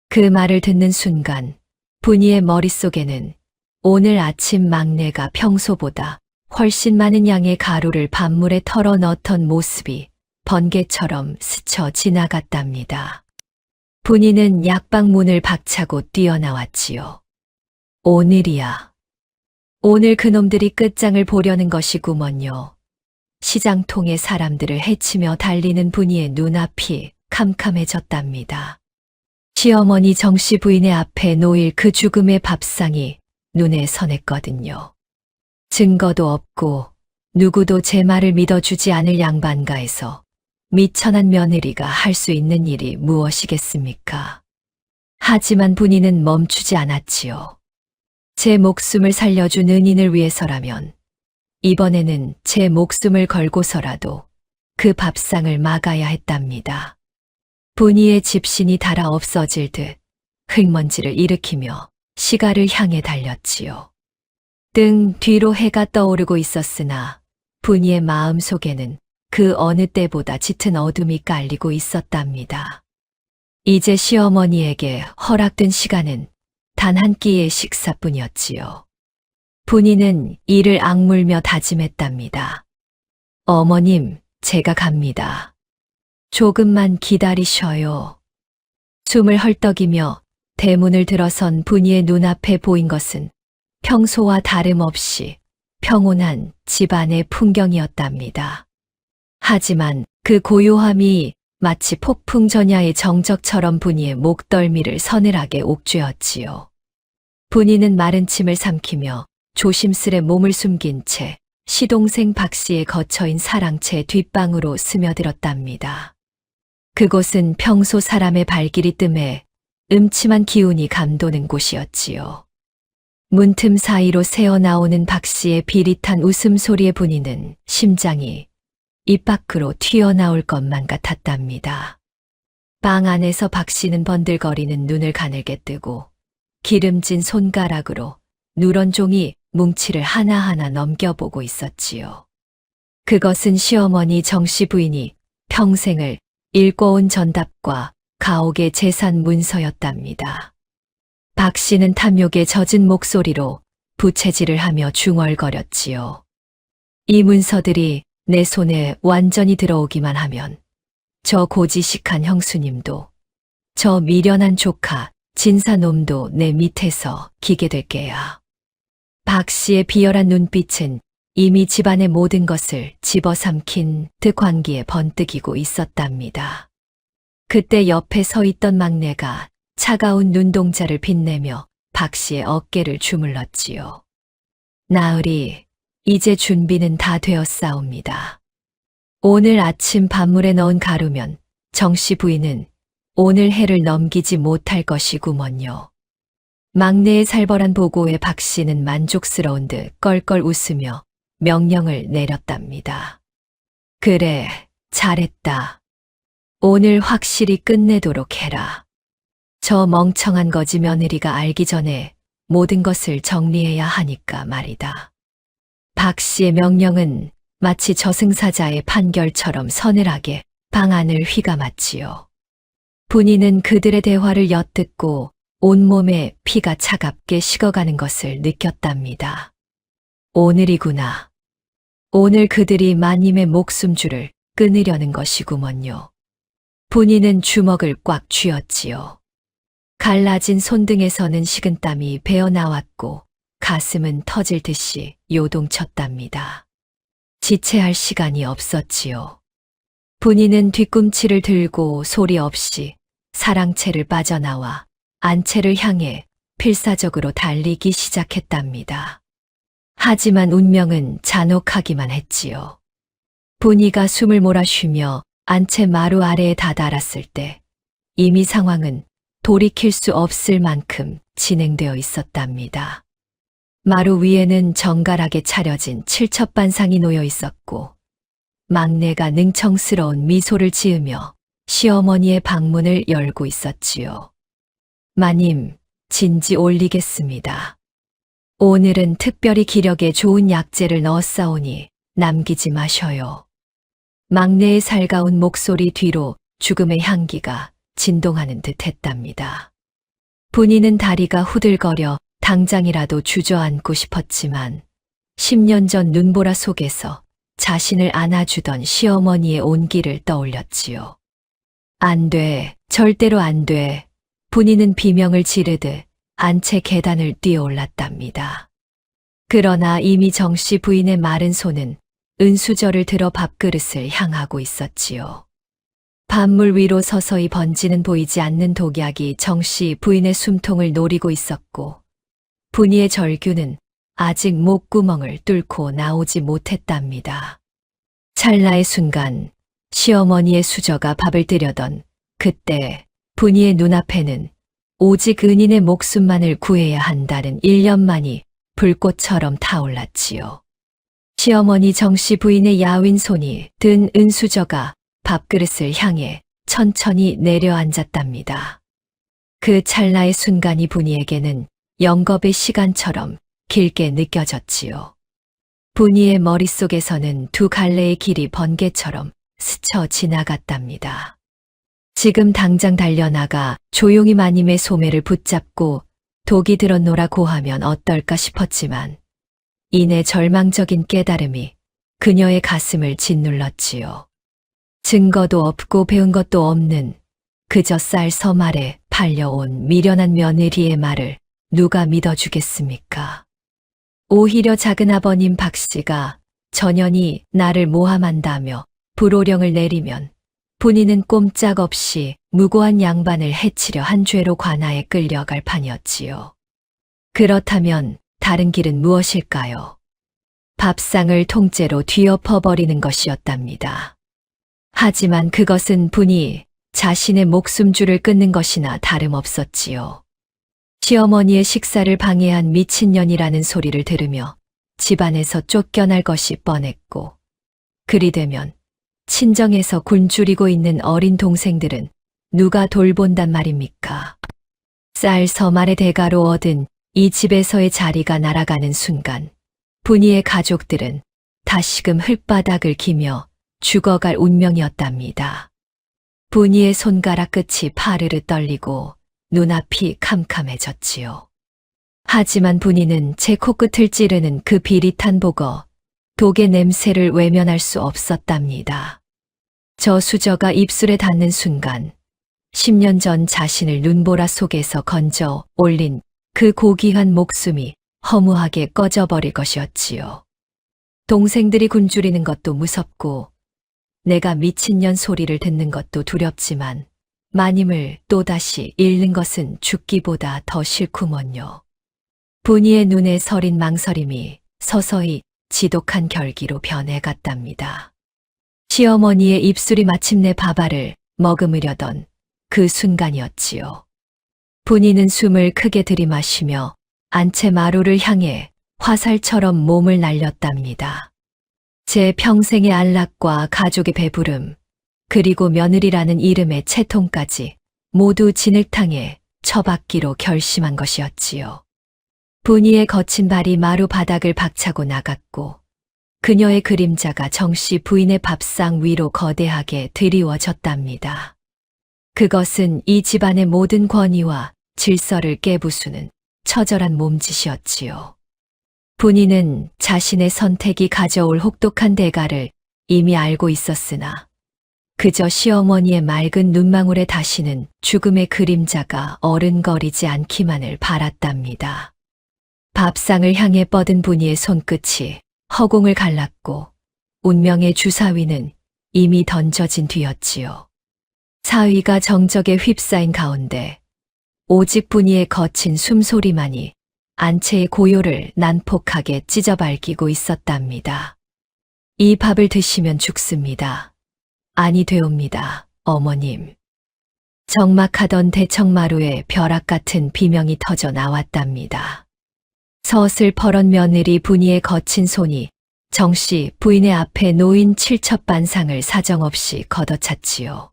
Speaker 2: 그 말을 듣는 순간 분이의 머릿속에는 오늘 아침 막내가 평소보다 훨씬 많은 양의 가루를 밥물에 털어 넣던 모습이 번개처럼 스쳐 지나갔답니다. 분이는 약방 문을 박차고 뛰어나왔지요. 오늘이야. 오늘 그놈들이 끝장을 보려는 것이구먼요. 시장통의 사람들을 해치며 달리는 분이의 눈앞이 캄캄해졌답니다. 시어머니 정씨 부인의 앞에 놓일 그 죽음의 밥상이 눈에 선했거든요. 증거도 없고 누구도 제 말을 믿어주지 않을 양반가에서 미천한 며느리가 할 수 있는 일이 무엇이겠습니까? 하지만 분이는 멈추지 않았지요. 제 목숨을 살려준 은인을 위해서라면 이번에는 제 목숨을 걸고서라도 그 밥상을 막아야 했답니다. 분이의 집신이 달아 없어질 듯 흙먼지를 일으키며 시가를 향해 달렸지요. 등 뒤로 해가 떠오르고 있었으나 분이의 마음 속에는 그 어느 때보다 짙은 어둠이 깔리고 있었답니다. 이제 시어머니에게 허락된 시간은 단 한 끼의 식사뿐이었지요. 분이는 이를 악물며 다짐했답니다. 어머님, 제가 갑니다. 조금만 기다리셔요. 숨을 헐떡이며 대문을 들어선 분이의 눈앞에 보인 것은 평소와 다름없이 평온한 집안의 풍경이었답니다. 하지만 그 고요함이 마치 폭풍 전야의 정적처럼 분이의 목덜미를 서늘하게 옥죄었지요. 분이는 마른 침을 삼키며 조심스레 몸을 숨긴 채 시동생 박 씨의 거처인 사랑채 뒷방으로 스며들었답니다. 그곳은 평소 사람의 발길이 뜸해 음침한 기운이 감도는 곳이었지요. 문틈 사이로 새어나오는 박 씨의 비릿한 웃음소리에 분이는 심장이 입 밖으로 튀어나올 것만 같았답니다. 방 안에서 박 씨는 번들거리는 눈을 가늘게 뜨고 기름진 손가락으로 누런 종이 뭉치를 하나하나 넘겨보고 있었지요. 그것은 시어머니 정씨 부인이 평생을 읽어온 전답과 가옥의 재산 문서였답니다. 박 씨는 탐욕에 젖은 목소리로 부채질을 하며 중얼거렸지요. 이 문서들이 내 손에 완전히 들어오기만 하면 저 고지식한 형수님도 저 미련한 조카 진사놈도 내 밑에서 기게 될 게야. 박 씨의 비열한 눈빛은 이미 집안의 모든 것을 집어삼킨 듯 광기에 번뜩이고 있었답니다. 그때 옆에 서 있던 막내가 차가운 눈동자를 빛내며 박 씨의 어깨를 주물렀지요. 나으리, 이제 준비는 다 되었사옵니다. 오늘 아침 밥물에 넣은 가루면 정씨 부인은 오늘 해를 넘기지 못할 것이구먼요. 막내의 살벌한 보고에 박 씨는 만족스러운 듯 껄껄 웃으며 명령을 내렸답니다. 그래, 잘했다. 오늘 확실히 끝내도록 해라. 저 멍청한 거지 며느리가 알기 전에 모든 것을 정리해야 하니까 말이다. 박 씨의 명령은 마치 저승사자의 판결처럼 서늘하게 방 안을 휘감았지요. 분이는 그들의 대화를 엿듣고 온몸에 피가 차갑게 식어가는 것을 느꼈답니다. 오늘이구나. 오늘 그들이 마님의 목숨줄을 끊으려는 것이구먼요. 분이는 주먹을 꽉 쥐었지요. 갈라진 손등에서는 식은땀이 배어나왔고 가슴은 터질 듯이 요동쳤답니다. 지체할 시간이 없었지요. 분이는 뒤꿈치를 들고 소리 없이 사랑채를 빠져나와 안채를 향해 필사적으로 달리기 시작했답니다. 하지만 운명은 잔혹하기만 했지요. 분이가 숨을 몰아쉬며 안채 마루 아래에 다다랐을 때 이미 상황은 돌이킬 수 없을 만큼 진행되어 있었답니다. 마루 위에는 정갈하게 차려진 칠첩반상이 놓여 있었고 막내가 능청스러운 미소를 지으며 시어머니의 방문을 열고 있었지요. 마님, 진지 올리겠습니다. 오늘은 특별히 기력에 좋은 약재를 넣었사오니 남기지 마셔요. 막내의 살가운 목소리 뒤로 죽음의 향기가 진동하는 듯 했답니다. 분이는 다리가 후들거려 당장이라도 주저앉고 싶었지만 10년 전 눈보라 속에서 자신을 안아주던 시어머니의 온기를 떠올렸지요. 안 돼, 절대로 안 돼. 분이는 비명을 지르듯 안채 계단을 뛰어올랐답니다. 그러나 이미 정씨 부인의 마른 손은 은수저를 들어 밥그릇을 향하고 있었지요. 밥물 위로 서서히 번지는 보이지 않는 독약이 정씨 부인의 숨통을 노리고 있었고 분이의 절규는 아직 목구멍을 뚫고 나오지 못했답니다. 찰나의 순간 시어머니의 수저가 밥을 들여던 그때 분이의 눈앞에는 오직 은인의 목숨만을 구해야 한다는 일념만이 불꽃처럼 타올랐지요. 시어머니 정씨 부인의 야윈 손이 든 은수저가 밥그릇을 향해 천천히 내려앉았답니다. 그 찰나의 순간이 분이에게는 영겁의 시간처럼 길게 느껴졌지요. 분이의 머릿속에서는 두 갈래의 길이 번개처럼 스쳐 지나갔답니다. 지금 당장 달려나가 조용히 마님의 소매를 붙잡고 독이 들었노라고 하면 어떨까 싶었지만 이내 절망적인 깨달음이 그녀의 가슴을 짓눌렀지요. 증거도 없고 배운 것도 없는 그저 쌀 섬 아래 팔려온 미련한 며느리의 말을 누가 믿어주겠습니까? 오히려 작은아버님 박 씨가 전연히 나를 모함한다며 불호령을 내리면 본인은 꼼짝없이 무고한 양반을 해치려 한 죄로 관아에 끌려갈 판이었지요. 그렇다면 다른 길은 무엇일까요? 밥상을 통째로 뒤엎어버리는 것이었답니다. 하지만 그것은 분이 자신의 목숨줄을 끊는 것이나 다름없었지요. 시어머니의 식사를 방해한 미친년이라는 소리를 들으며 집안에서 쫓겨날 것이 뻔했고, 그리 되면 친정에서 굶주리고 있는 어린 동생들은 누가 돌본단 말입니까? 쌀 서말의 대가로 얻은 이 집에서의 자리가 날아가는 순간 분이의 가족들은 다시금 흙바닥을 기며 죽어갈 운명이었답니다. 분이의 손가락 끝이 파르르 떨리고 눈앞이 캄캄해졌지요. 하지만 분이는 제 코끝을 찌르는 그 비릿한 보거, 독의 냄새를 외면할 수 없었답니다. 저 수저가 입술에 닿는 순간 10년 전 자신을 눈보라 속에서 건져 올린 그 고귀한 목숨이 허무하게 꺼져버릴 것이었지요. 동생들이 굶주리는 것도 무섭고 내가 미친년 소리를 듣는 것도 두렵지만 마님을 또다시 잃는 것은 죽기보다 더 싫구먼요. 분이의 눈에 서린 망설임이 서서히 지독한 결기로 변해갔답니다. 시어머니의 입술이 마침내 밥알을 머금으려던 그 순간이었지요. 분이는 숨을 크게 들이마시며 안채 마루를 향해 화살처럼 몸을 날렸답니다. 제 평생의 안락과 가족의 배부름, 그리고 며느리라는 이름의 채통까지 모두 진흙탕에 처박기로 결심한 것이었지요. 분이의 거친 발이 마루 바닥을 박차고 나갔고 그녀의 그림자가 정씨 부인의 밥상 위로 거대하게 드리워졌답니다. 그것은 이 집안의 모든 권위와 질서를 깨부수는 처절한 몸짓이었지요. 분이는 자신의 선택이 가져올 혹독한 대가를 이미 알고 있었으나 그저 시어머니의 맑은 눈망울에 다시는 죽음의 그림자가 어른거리지 않기만을 바랐답니다. 밥상을 향해 뻗은 분이의 손끝이 허공을 갈랐고 운명의 주사위는 이미 던져진 뒤였지요. 사위가 정적에 휩싸인 가운데 오직 분이의 거친 숨소리만이 안채의 고요를 난폭하게 찢어밟히고 있었답니다. 이 밥을 드시면 죽습니다. 아니 되옵니다, 어머님. 적막하던 대청마루에 벼락 같은 비명이 터져 나왔답니다. 서슬퍼런 며느리 분이의 거친 손이 정씨 부인의 앞에 놓인 칠첩반상을 사정없이 걷어찼지요.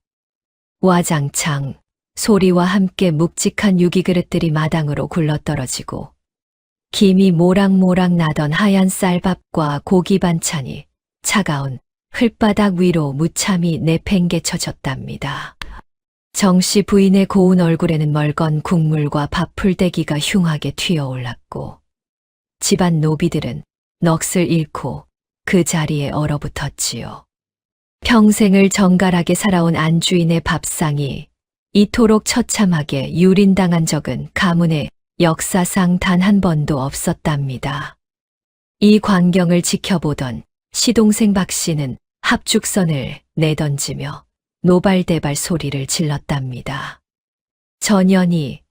Speaker 2: 와장창 소리와 함께 묵직한 유기그릇들이 마당으로 굴러떨어지고 김이 모락모락 나던 하얀 쌀밥과 고기 반찬이 차가운 흙바닥 위로 무참히 내팽개쳐졌답니다. 정씨 부인의 고운 얼굴에는 멀건 국물과 밥풀떼기가 흉하게 튀어올랐고 집안 노비들은 넋을 잃고 그 자리에 얼어붙었지요. 평생을 정갈하게 살아온 안주인의 밥상이 이토록 처참하게 유린당한 적은 가문의 역사상 단 한 번도 없었답니다. 이 광경을 지켜보던 시동생 박 씨는 합죽선을 내던지며 노발대발 소리를 질렀답니다. 저 년이,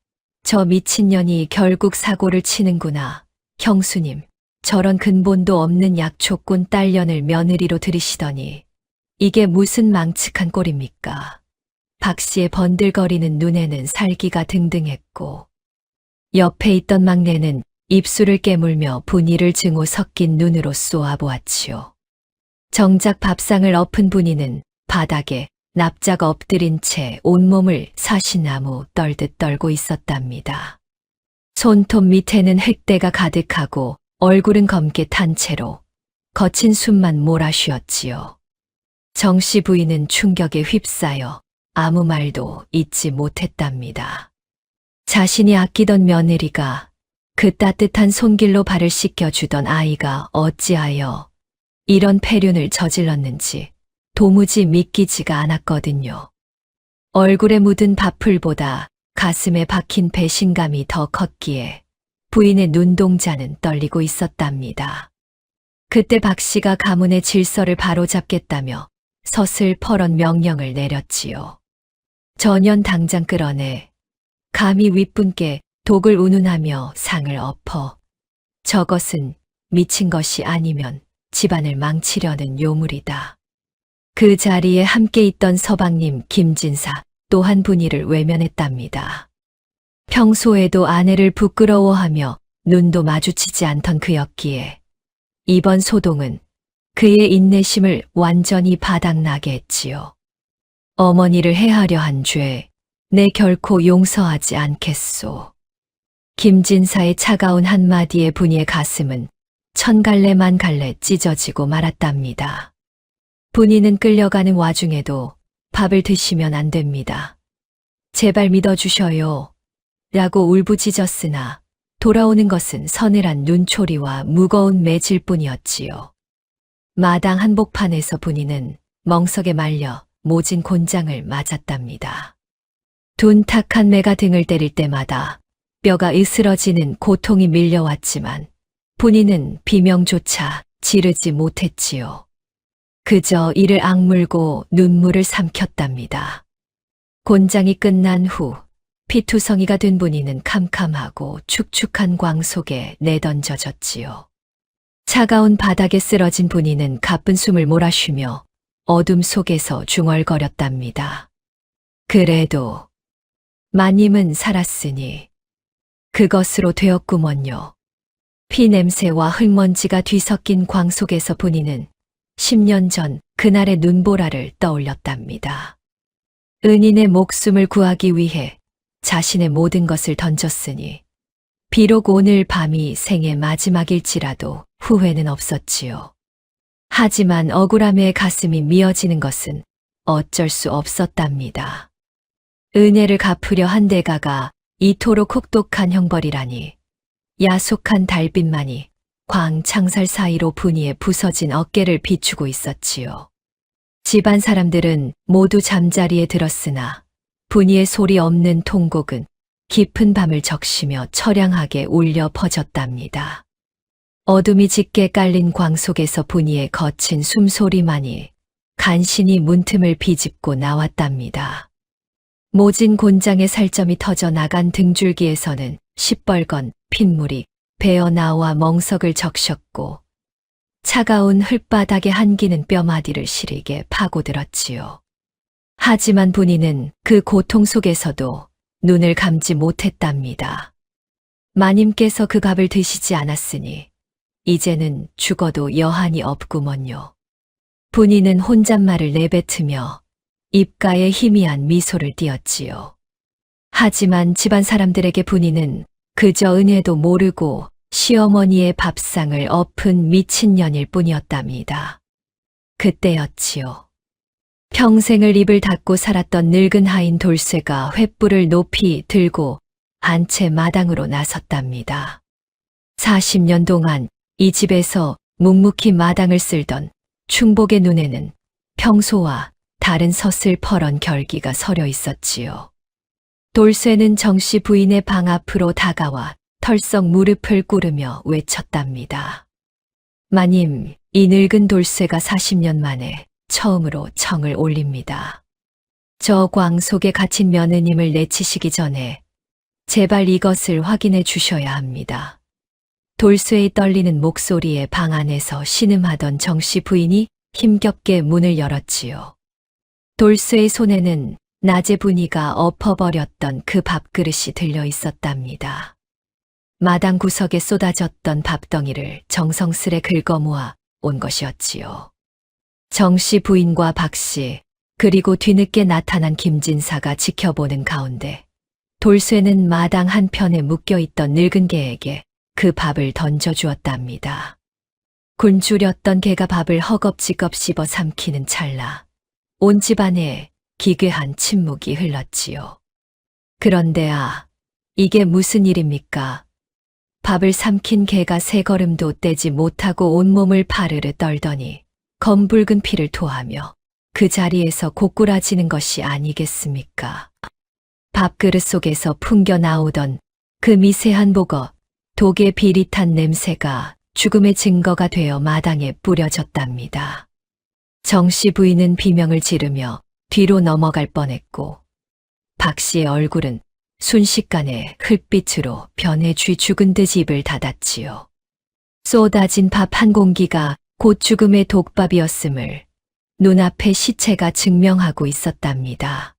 Speaker 2: 저 미친년이 결국 사고를 치는구나. 형수님, 저런 근본도 없는 약초꾼 딸년을 며느리로 들이시더니 이게 무슨 망측한 꼴입니까? 박 씨의 번들거리는 눈에는 살기가 등등했고 옆에 있던 막내는 입술을 깨물며 분이를 증오 섞인 눈으로 쏘아보았지요. 정작 밥상을 엎은 분이는 바닥에 납작 엎드린 채 온몸을 사시나무 떨듯 떨고 있었답니다. 손톱 밑에는 흙대가 가득하고 얼굴은 검게 탄 채로 거친 숨만 몰아쉬었지요. 정씨 부인은 충격에 휩싸여 아무 말도 잇지 못했답니다. 자신이 아끼던 며느리가 그 따뜻한 손길로 발을 씻겨주던 아이가 어찌하여 이런 폐륜을 저질렀는지 도무지 믿기지가 않았거든요. 얼굴에 묻은 밥풀보다 가슴에 박힌 배신감이 더 컸기에 부인의 눈동자는 떨리고 있었답니다. 그때 박 씨가 가문의 질서를 바로잡겠다며 서슬퍼런 명령을 내렸지요. 전현 당장 끌어내. 감히 윗분께 독을 운운하며 상을 엎어. 저것은 미친 것이 아니면 집안을 망치려는 요물이다. 그 자리에 함께 있던 서방님 김진사 또 한 분이를 외면했답니다. 평소에도 아내를 부끄러워하며 눈도 마주치지 않던 그였기에 이번 소동은 그의 인내심을 완전히 바닥나게 했지요. 어머니를 해하려 한 죄, 내 결코 용서하지 않겠소. 김진사의 차가운 한마디에 분이의 가슴은 천갈래만 갈래 찢어지고 말았답니다. 분이는 끌려가는 와중에도 밥을 드시면 안 됩니다. 제발 믿어주셔요. 라고 울부짖었으나 돌아오는 것은 서늘한 눈초리와 무거운 매질 뿐이었지요. 마당 한복판에서 분이는 멍석에 말려 모진 곤장을 맞았답니다. 둔탁한 매가 등을 때릴 때마다 뼈가 으스러지는 고통이 밀려왔지만 분이는 비명조차 지르지 못했지요. 그저 이를 악물고 눈물을 삼켰답니다. 곤장이 끝난 후 피투성이가 된 분이는 캄캄하고 축축한 광 속에 내던져졌지요. 차가운 바닥에 쓰러진 분이는 가쁜 숨을 몰아쉬며 어둠 속에서 중얼거렸답니다. 그래도 마님은 살았으니 그것으로 되었구먼요. 피 냄새와 흙먼지가 뒤섞인 광 속에서 분이는 10년 전 그날의 눈보라를 떠올렸답니다. 은인의 목숨을 구하기 위해 자신의 모든 것을 던졌으니 비록 오늘 밤이 생의 마지막일지라도 후회는 없었지요. 하지만 억울함에 가슴이 미어지는 것은 어쩔 수 없었답니다. 은혜를 갚으려 한 대가가 이토록 혹독한 형벌이라니 야속한 달빛만이 광창살 사이로 분이의 부서진 어깨를 비추고 있었지요. 집안 사람들은 모두 잠자리에 들었으나 분이의 소리 없는 통곡은 깊은 밤을 적시며 처량하게 울려 퍼졌답니다. 어둠이 짙게 깔린 광 속에서 분이의 거친 숨소리만이 간신히 문틈을 비집고 나왔답니다. 모진 곤장의 살점이 터져 나간 등줄기에서는 시뻘건 핏물이 배어나와 멍석을 적셨고 차가운 흙바닥에 한기는 뼈마디를 시리게 파고들었지요. 하지만 분이는 그 고통 속에서도 눈을 감지 못했답니다. 마님께서 그 밥을 드시지 않았으니 이제는 죽어도 여한이 없구먼요. 분이는 혼잣말을 내뱉으며 입가에 희미한 미소를 띄었지요. 하지만 집안 사람들에게 분이는 그저 은혜도 모르고 시어머니의 밥상을 엎은 미친년일 뿐이었답니다. 그때였지요. 평생을 입을 닫고 살았던 늙은 하인 돌쇠가 횃불을 높이 들고 안채 마당으로 나섰답니다. 40년 동안 이 집에서 묵묵히 마당을 쓸던 충복의 눈에는 평소와 다른 서슬퍼런 결기가 서려 있었지요. 돌쇠는 정씨 부인의 방 앞으로 다가와 털썩 무릎을 꿇으며 외쳤답니다. 마님, 이 늙은 돌쇠가 40년 만에 처음으로 청을 올립니다. 저 광 속에 갇힌 며느님을 내치시기 전에 제발 이것을 확인해 주셔야 합니다. 돌쇠의 떨리는 목소리에 방 안에서 신음하던 정씨 부인이 힘겹게 문을 열었지요. 돌쇠의 손에는 낮에 분이가 엎어버렸던 그 밥그릇이 들려 있었답니다. 마당 구석에 쏟아졌던 밥덩이를 정성스레 긁어모아 온 것이었지요. 정씨 부인과 박씨, 그리고 뒤늦게 나타난 김진사가 지켜보는 가운데 돌쇠는 마당 한편에 묶여있던 늙은 개에게 그 밥을 던져주었답니다. 굶주렸던 개가 밥을 허겁지겁 씹어 삼키는 찰나 온 집안에 기괴한 침묵이 흘렀지요. 그런데 이게 무슨 일입니까? 밥을 삼킨 개가 세 걸음도 떼지 못하고 온몸을 파르르 떨더니 검붉은 피를 토하며 그 자리에서 고꾸라지는 것이 아니겠습니까? 밥그릇 속에서 풍겨 나오던 그 미세한 보거, 독의 비릿한 냄새가 죽음의 증거가 되어 마당에 뿌려졌답니다. 정씨 부인은 비명을 지르며 뒤로 넘어갈 뻔했고 박 씨의 얼굴은 순식간에 흙빛으로 변해 쥐 죽은 듯 입을 닫았지요. 쏟아진 밥 한 공기가 곧 죽음의 독밥이었음을 눈앞에 시체가 증명하고 있었답니다.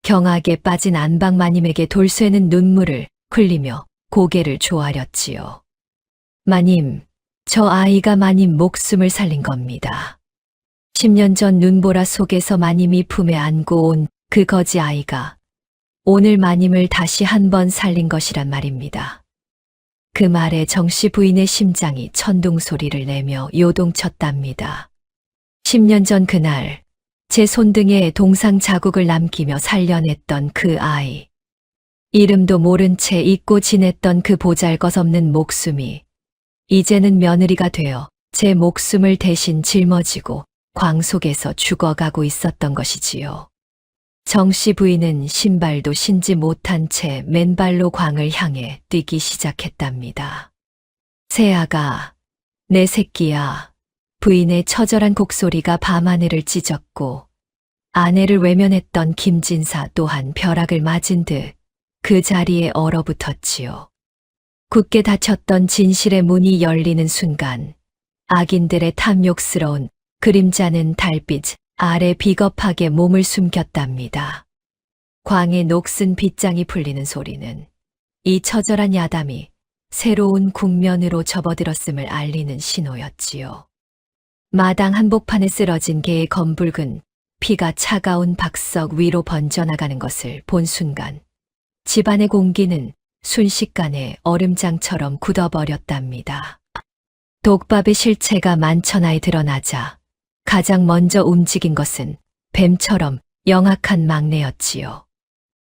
Speaker 2: 경악에 빠진 안방 마님에게 돌쇠는 눈물을 흘리며 고개를 조아렸지요. 마님, 저 아이가 마님 목숨을 살린 겁니다. 10년 전 눈보라 속에서 마님이 품에 안고 온 그 거지 아이가 오늘 마님을 다시 한 번 살린 것이란 말입니다. 그 말에 정씨 부인의 심장이 천둥 소리를 내며 요동쳤답니다. 10년 전 그날 제 손등에 동상 자국을 남기며 살려냈던 그 아이. 이름도 모른 채 잊고 지냈던 그 보잘것없는 목숨이 이제는 며느리가 되어 제 목숨을 대신 짊어지고 광 속에서 죽어가고 있었던 것이지요. 정씨 부인은 신발도 신지 못한 채 맨발로 광을 향해 뛰기 시작했답니다. 새아가, 내 새끼야. 부인의 처절한 곡소리가 밤하늘을 찢었고 아내를 외면했던 김진사 또한 벼락을 맞은 듯 그 자리에 얼어붙었지요. 굳게 닫혔던 진실의 문이 열리는 순간 악인들의 탐욕스러운 그림자는 달빛 아래 비겁하게 몸을 숨겼답니다. 광의 녹슨 빗장이 풀리는 소리는 이 처절한 야담이 새로운 국면으로 접어들었음을 알리는 신호였지요. 마당 한복판에 쓰러진 개의 검붉은 피가 차가운 박석 위로 번져나가는 것을 본 순간 집안의 공기는 순식간에 얼음장처럼 굳어버렸답니다. 독밥의 실체가 만천하에 드러나자 가장 먼저 움직인 것은 뱀처럼 영악한 막내였지요.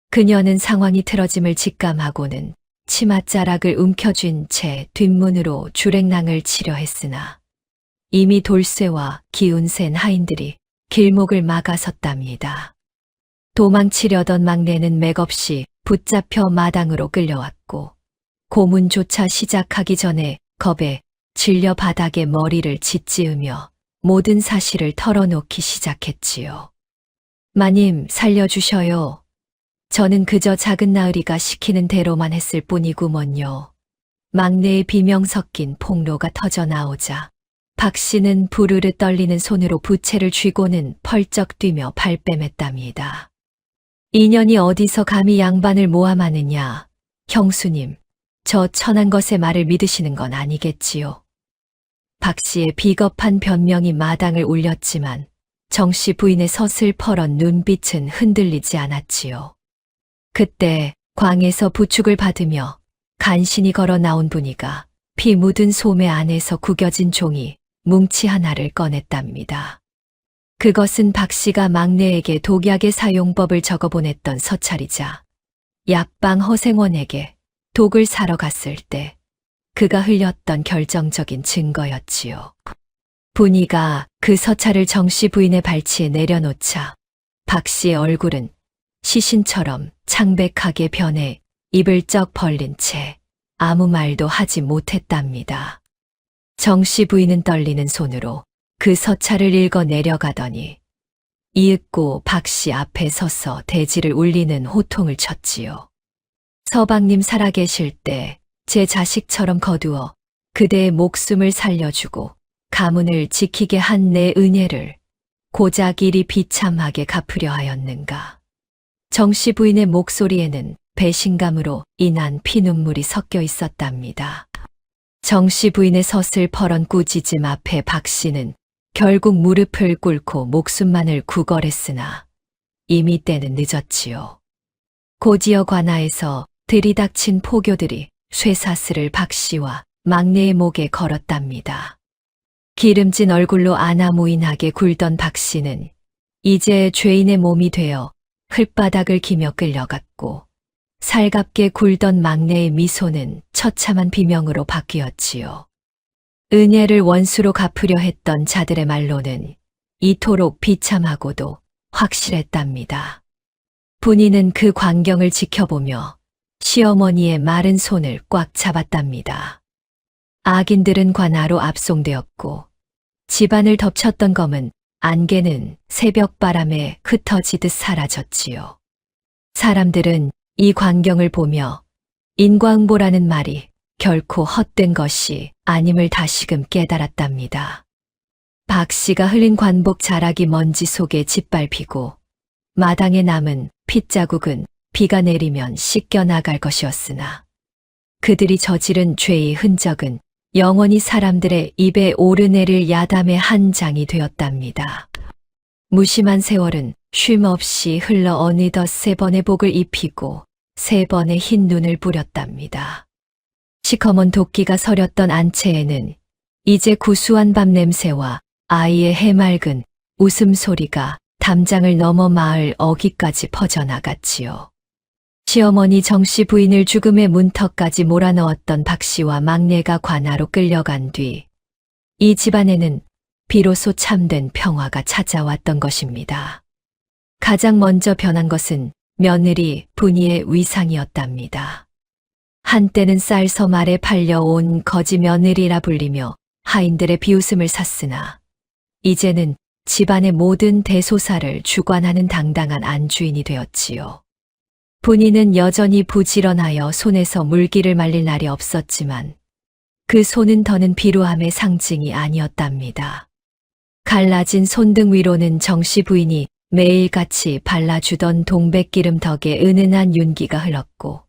Speaker 2: 그녀는 상황이 틀어짐을 직감하고는 치맛자락을 움켜쥔 채 뒷문으로 주랭랑을 치려 했으나 이미 돌쇠와 기운센 하인들이 길목을 막아섰답니다. 도망치려던 막내는 맥없이 붙잡혀 마당으로 끌려왔고 고문조차 시작하기 전에 겁에 질려 바닥에 머리를 짓지으며 모든 사실을 털어놓기 시작했지요. 마님, 살려주셔요. 저는 그저 작은 나으리가 시키는 대로만 했을 뿐이구먼요. 막내의 비명 섞인 폭로가 터져 나오자 박 씨는 부르르 떨리는 손으로 부채를 쥐고는 펄쩍 뛰며 발뺌했답니다. 인연이 어디서 감히 양반을 모함하느냐. 형수님, 저 천한 것의 말을 믿으시는 건 아니겠지요. 박 씨의 비겁한 변명이 마당을 울렸지만 정씨 부인의 서슬퍼런 눈빛은 흔들리지 않았지요. 그때 광에서 부축을 받으며 간신히 걸어 나온 분이가 피 묻은 소매 안에서 구겨진 종이 뭉치 하나를 꺼냈답니다. 그것은 박 씨가 막내에게 독약의 사용법을 적어보냈던 서찰이자 약방 허생원에게 독을 사러 갔을 때 그가 흘렸던 결정적인 증거였지요. 분이가 그 서찰을 정씨 부인의 발치에 내려놓자 박 씨의 얼굴은 시신처럼 창백하게 변해 입을 쩍 벌린 채 아무 말도 하지 못했답니다. 정씨 부인은 떨리는 손으로 그 서찰을 읽어 내려가더니 이윽고 박 씨 앞에 서서 대지를 울리는 호통을 쳤지요. 서방님 살아계실 때 제 자식처럼 거두어 그대의 목숨을 살려주고 가문을 지키게 한 내 은혜를 고작 이리 비참하게 갚으려 하였는가. 정씨 부인의 목소리에는 배신감으로 인한 피눈물이 섞여 있었답니다. 정씨 부인의 서슬퍼런 꾸짖음 앞에 박 씨는 결국 무릎을 꿇고 목숨만을 구걸했으나 이미 때는 늦었지요. 고지여 관아에서 들이닥친 포교들이 쇠사슬을 박 씨와 막내의 목에 걸었답니다. 기름진 얼굴로 아나무인하게 굴던 박 씨는 이제 죄인의 몸이 되어 흙바닥을 기며 끌려갔고 살갑게 굴던 막내의 미소는 처참한 비명으로 바뀌었지요. 은혜를 원수로 갚으려 했던 자들의 말로는 이토록 비참하고도 확실했답니다. 분이는 그 광경을 지켜보며 시어머니의 마른 손을 꽉 잡았답니다. 악인들은 관아로 압송되었고 집안을 덮쳤던 검은 안개는 새벽바람에 흩어지듯 사라졌지요. 사람들은 이 광경을 보며 인과응보라는 말이 결코 헛된 것이 아님을 다시금 깨달았답니다. 박 씨가 흘린 관복 자락이 먼지 속에 짓밟히고 마당에 남은 핏자국은 비가 내리면 씻겨 나갈 것이었으나 그들이 저지른 죄의 흔적은 영원히 사람들의 입에 오르내릴 야담의 한 장이 되었답니다. 무심한 세월은 쉼없이 흘러 어느덧 3번의 복을 입히고 3번의 흰 눈을 뿌렸답니다. 시커먼 도끼가 서렸던 안채에는 이제 구수한 밤 냄새와 아이의 해맑은 웃음소리가 담장을 넘어 마을 어귀까지 퍼져나갔지요. 시어머니 정씨 부인을 죽음의 문턱까지 몰아넣었던 박씨와 막내가 관하로 끌려간 뒤 이 집안에는 비로소 참된 평화가 찾아왔던 것입니다. 가장 먼저 변한 것은 며느리 분이의 위상이었답니다. 한때는 쌀섬 아래 팔려온 거지 며느리라 불리며 하인들의 비웃음을 샀으나 이제는 집안의 모든 대소사를 주관하는 당당한 안주인이 되었지요. 분이는 여전히 부지런하여 손에서 물기를 말릴 날이 없었지만 그 손은 더는 비루함의 상징이 아니었답니다. 갈라진 손등 위로는 정씨 부인이 매일같이 발라주던 동백기름 덕에 은은한 윤기가 흘렀고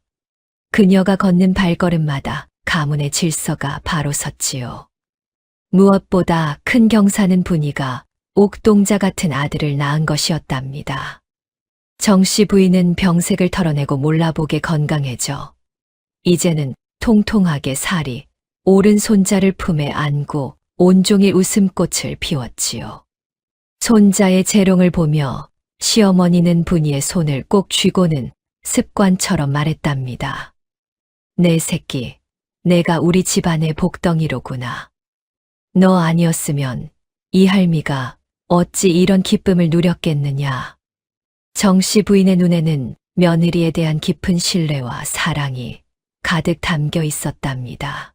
Speaker 2: 그녀가 걷는 발걸음마다 가문의 질서가 바로 섰지요. 무엇보다 큰 경사는 분이가 옥동자 같은 아들을 낳은 것이었답니다. 정씨 부인은 병색을 털어내고 몰라보게 건강해져 이제는 통통하게 살이 오른 손자를 품에 안고 온종일 웃음꽃을 피웠지요. 손자의 재롱을 보며 시어머니는 분이의 손을 꼭 쥐고는 습관처럼 말했답니다. 내 새끼, 내가 우리 집안의 복덩이로구나. 너 아니었으면 이 할미가 어찌 이런 기쁨을 누렸겠느냐. 정씨 부인의 눈에는 며느리에 대한 깊은 신뢰와 사랑이 가득 담겨 있었답니다.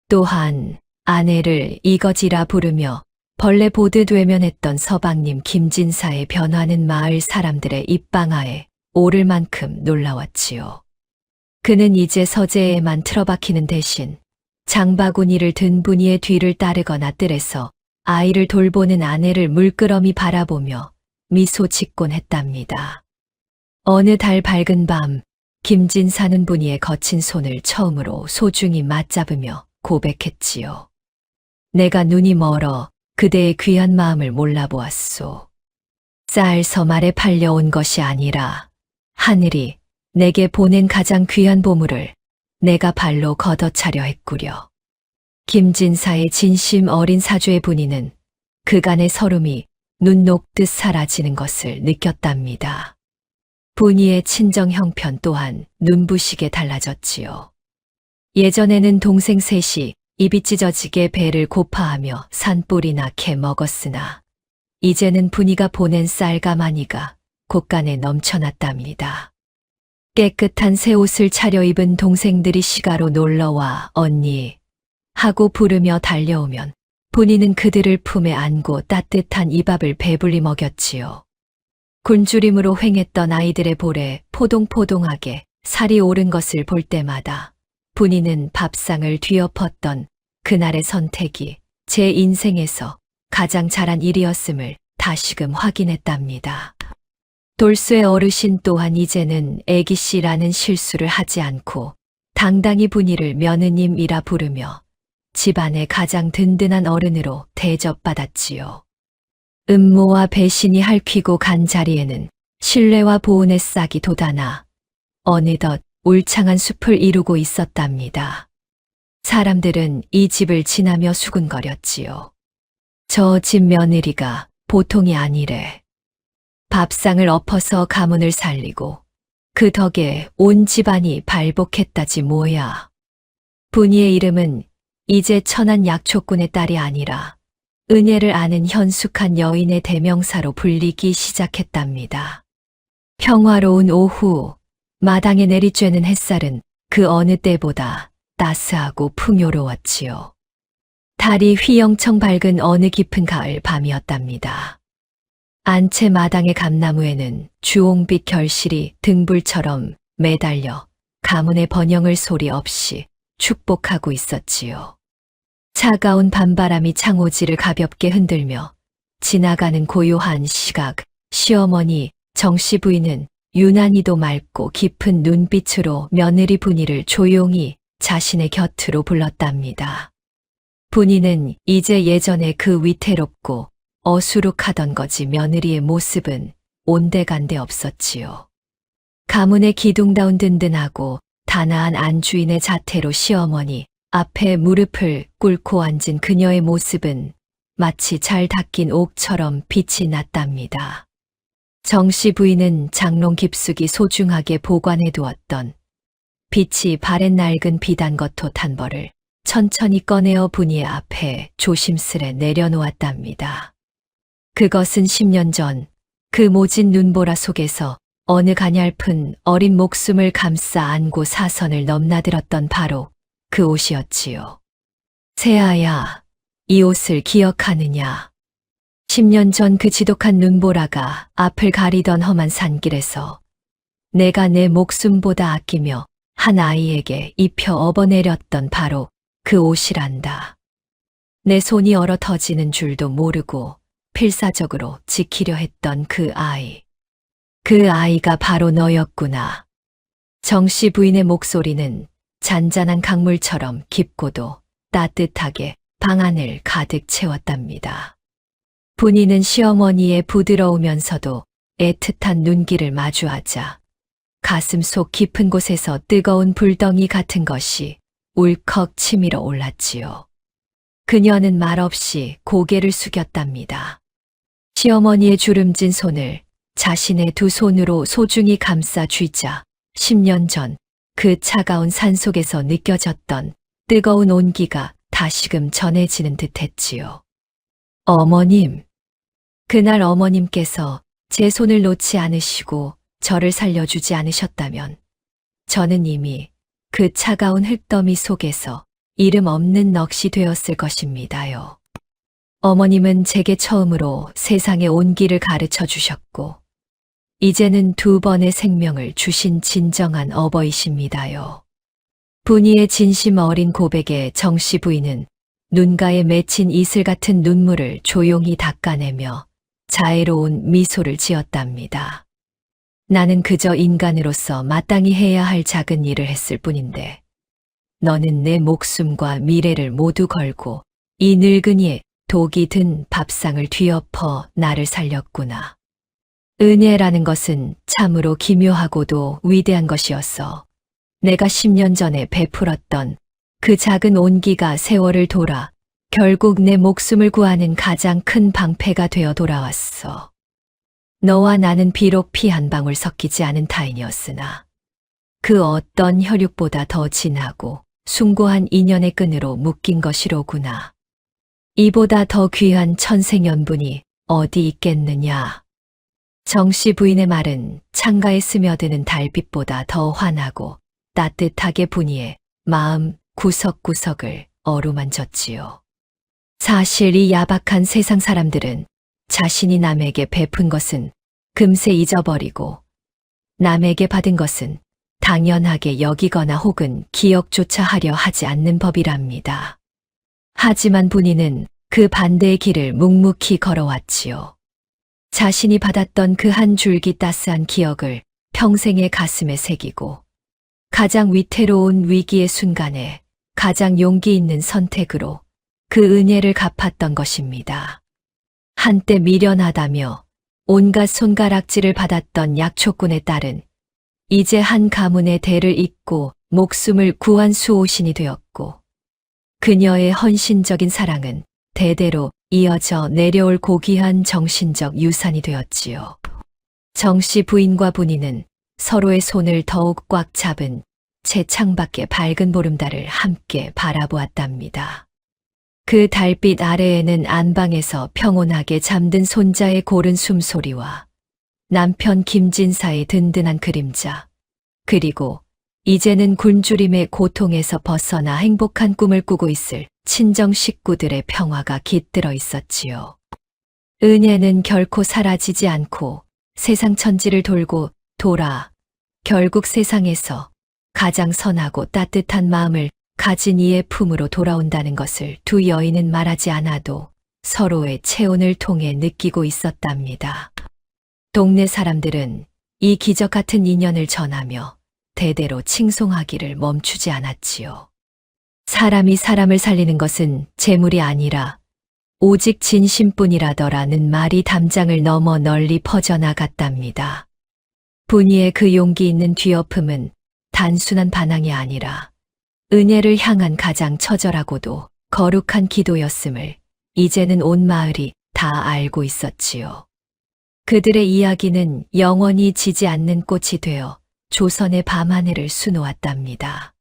Speaker 2: 또한 아내를 이거지라 부르며 벌레 보듯 외면했던 서방님 김진사의 변화는 마을 사람들의 입방아에 오를 만큼 놀라웠지요. 그는 이제 서재에만 틀어박히는 대신 장바구니를 든 분이의 뒤를 따르거나 뜰에서 아이를 돌보는 아내를 물끄러미 바라보며 미소 짓곤 했답니다. 어느 달 밝은 밤 김진사는 분이의 거친 손을 처음으로 소중히 맞잡으며 고백했지요. 내가 눈이 멀어 그대의 귀한 마음을 몰라보았소. 쌀섬 아래 팔려온 것이 아니라 하늘이 내게 보낸 가장 귀한 보물을 내가 발로 걷어차려 했구려. 김진사의 진심 어린 사주의 분이는 그간의 서름이 눈 녹듯 사라지는 것을 느꼈답니다. 분이의 친정 형편 또한 눈부시게 달라졌지요. 예전에는 동생 셋이 입이 찢어지게 배를 고파하며 산불이나 캐 먹었으나 이제는 분이가 보낸 쌀가마니가 곳간에 넘쳐났답니다. 깨끗한 새 옷을 차려입은 동생들이 시가로 놀러와 언니 하고 부르며 달려오면 분이는 그들을 품에 안고 따뜻한 이밥을 배불리 먹였지요. 굶주림으로 횡했던 아이들의 볼에 포동포동하게 살이 오른 것을 볼 때마다 분이는 밥상을 뒤엎었던 그날의 선택이 제 인생에서 가장 잘한 일이었음을 다시금 확인했답니다. 돌쇠 어르신 또한 이제는 애기씨라는 실수를 하지 않고 당당히 분이를 며느님이라 부르며 집안의 가장 든든한 어른으로 대접받았지요. 음모와 배신이 핥히고 간 자리에는 신뢰와 보온의 싹이 돋아나 어느덧 울창한 숲을 이루고 있었답니다. 사람들은 이 집을 지나며 수군거렸지요. 저 집 며느리가 보통이 아니래. 밥상을 엎어서 가문을 살리고 그 덕에 온 집안이 발복했다지 뭐야. 분이의 이름은 이제 천한 약초꾼의 딸이 아니라 은혜를 아는 현숙한 여인의 대명사로 불리기 시작했답니다. 평화로운 오후, 마당에 내리쬐는 햇살은 그 어느 때보다 따스하고 풍요로웠지요. 달이 휘영청 밝은 어느 깊은 가을 밤이었답니다. 안채 마당의 감나무에는 주홍빛 결실이 등불처럼 매달려 가문의 번영을 소리 없이 축복하고 있었지요. 차가운 밤바람이 창호지를 가볍게 흔들며 지나가는 고요한 시각, 시어머니 정씨 부인은 유난히도 맑고 깊은 눈빛으로 며느리 분이를 조용히 자신의 곁으로 불렀답니다. 분이는 이제 예전에 그 위태롭고 어수룩하던 거지 며느리의 모습은 온데간데 없었지요. 가문의 기둥다운 든든하고 단아한 안주인의 자태로 시어머니 앞에 무릎을 꿇고 앉은 그녀의 모습은 마치 잘 닦인 옥처럼 빛이 났답니다. 정씨 부인은 장롱 깊숙이 소중하게 보관해 두었던 빛이 바랜 낡은 비단겉옷 한 벌을 천천히 꺼내어 분이의 앞에 조심스레 내려놓았답니다. 그것은 10년 전 그 모진 눈보라 속에서 어느 가냘픈 어린 목숨을 감싸 안고 사선을 넘나들었던 바로 그 옷이었지요. 새아야, 이 옷을 기억하느냐? 10년 전 그 지독한 눈보라가 앞을 가리던 험한 산길에서 내가 내 목숨보다 아끼며 한 아이에게 입혀 업어내렸던 바로 그 옷이란다. 내 손이 얼어 터지는 줄도 모르고 필사적으로 지키려 했던 그 아이. 그 아이가 바로 너였구나. 정씨 부인의 목소리는 잔잔한 강물처럼 깊고도 따뜻하게 방 안을 가득 채웠답니다. 분이는 시어머니의 부드러우면서도 애틋한 눈길을 마주하자 가슴 속 깊은 곳에서 뜨거운 불덩이 같은 것이 울컥 치밀어 올랐지요. 그녀는 말없이 고개를 숙였답니다. 시어머니의 주름진 손을 자신의 두 손으로 소중히 감싸 쥐자 10년 전 그 차가운 산속에서 느껴졌던 뜨거운 온기가 다시금 전해지는 듯했지요. 어머님. 그날 어머님께서 제 손을 놓지 않으시고 저를 살려주지 않으셨다면 저는 이미 그 차가운 흙더미 속에서 이름 없는 넋이 되었을 것입니다요. 어머님은 제게 처음으로 세상의 온기를 가르쳐 주셨고 이제는 2번의 생명을 주신 진정한 어버이십니다요. 분이의 진심 어린 고백에 정씨 부인은 눈가에 맺힌 이슬 같은 눈물을 조용히 닦아내며 자애로운 미소를 지었답니다. 나는 그저 인간으로서 마땅히 해야 할 작은 일을 했을 뿐인데 너는 내 목숨과 미래를 모두 걸고 이 늙은이의 독이 든 밥상을 뒤엎어 나를 살렸구나. 은혜라는 것은 참으로 기묘하고도 위대한 것이었어. 내가 10년 전에 베풀었던 그 작은 온기가 세월을 돌아 결국 내 목숨을 구하는 가장 큰 방패가 되어 돌아왔어. 너와 나는 비록 피 한 방울 섞이지 않은 타인이었으나 그 어떤 혈육보다 더 진하고 숭고한 인연의 끈으로 묶인 것이로구나. 이보다 더 귀한 천생연분이 어디 있겠느냐. 정씨 부인의 말은 창가에 스며드는 달빛보다 더 환하고 따뜻하게 분이의 마음 구석구석을 어루만졌지요. 사실 이 야박한 세상 사람들은 자신이 남에게 베푼 것은 금세 잊어버리고 남에게 받은 것은 당연하게 여기거나 혹은 기억조차 하려 하지 않는 법이랍니다. 하지만 분이는 그 반대의 길을 묵묵히 걸어왔지요. 자신이 받았던 그 한 줄기 따스한 기억을 평생의 가슴에 새기고 가장 위태로운 위기의 순간에 가장 용기 있는 선택으로 그 은혜를 갚았던 것입니다. 한때 미련하다며 온갖 손가락질을 받았던 약초꾼의 딸은 이제 한 가문의 대를 잇고 목숨을 구한 수호신이 되었고 그녀의 헌신적인 사랑은 대대로 이어져 내려올 고귀한 정신적 유산이 되었지요. 정씨 부인과 분이는 서로의 손을 더욱 꽉 잡은 채 창밖의 밝은 보름달을 함께 바라보았답니다. 그 달빛 아래에는 안방에서 평온하게 잠든 손자의 고른 숨소리와 남편 김진사의 든든한 그림자, 그리고 이제는 굶주림의 고통에서 벗어나 행복한 꿈을 꾸고 있을 친정 식구들의 평화가 깃들어 있었지요. 은혜는 결코 사라지지 않고 세상 천지를 돌고 돌아 결국 세상에서 가장 선하고 따뜻한 마음을 가진 이의 품으로 돌아온다는 것을 두 여인은 말하지 않아도 서로의 체온을 통해 느끼고 있었답니다. 동네 사람들은 이 기적 같은 인연을 전하며 대대로 칭송하기를 멈추지 않았지요. 사람이 사람을 살리는 것은 재물이 아니라 오직 진심뿐이라더라는 말이 담장을 넘어 널리 퍼져나갔답니다. 분이의 그 용기 있는 뒤엎음은 단순한 반항이 아니라 은혜를 향한 가장 처절하고도 거룩한 기도였음을 이제는 온 마을이 다 알고 있었지요. 그들의 이야기는 영원히 지지 않는 꽃이 되어 조선의 밤하늘을 수놓았답니다.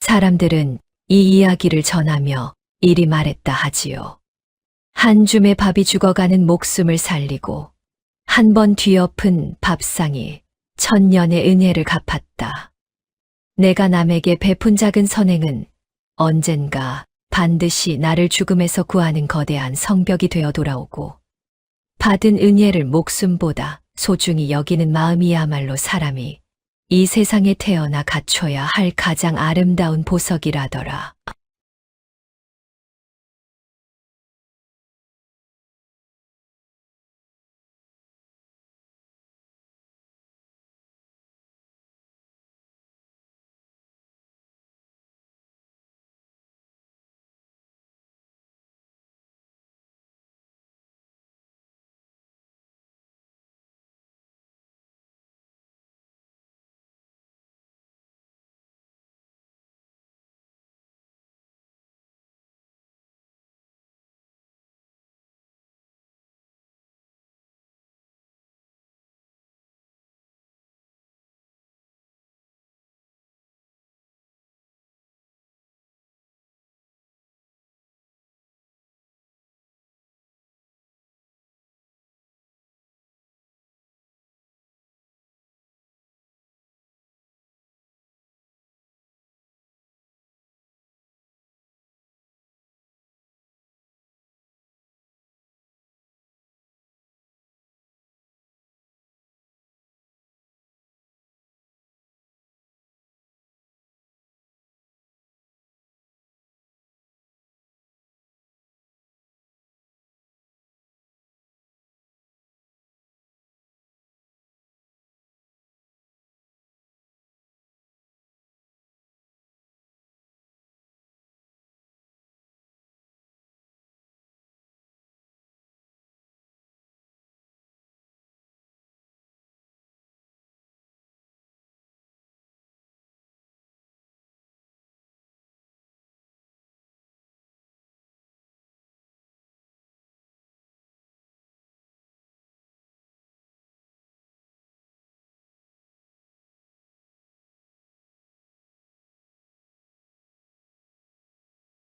Speaker 2: 사람들은 이 이야기를 전하며 이리 말했다 하지요. 한 줌의 밥이 죽어가는 목숨을 살리고 한 번 뒤엎은 밥상이 천년의 은혜를 갚았다. 내가 남에게 베푼 작은 선행은 언젠가 반드시 나를 죽음에서 구하는 거대한 성벽이 되어 돌아오고 받은 은혜를 목숨보다 소중히 여기는 마음이야말로 사람이 이 세상에 태어나 갖춰야 할 가장 아름다운 보석이라더라.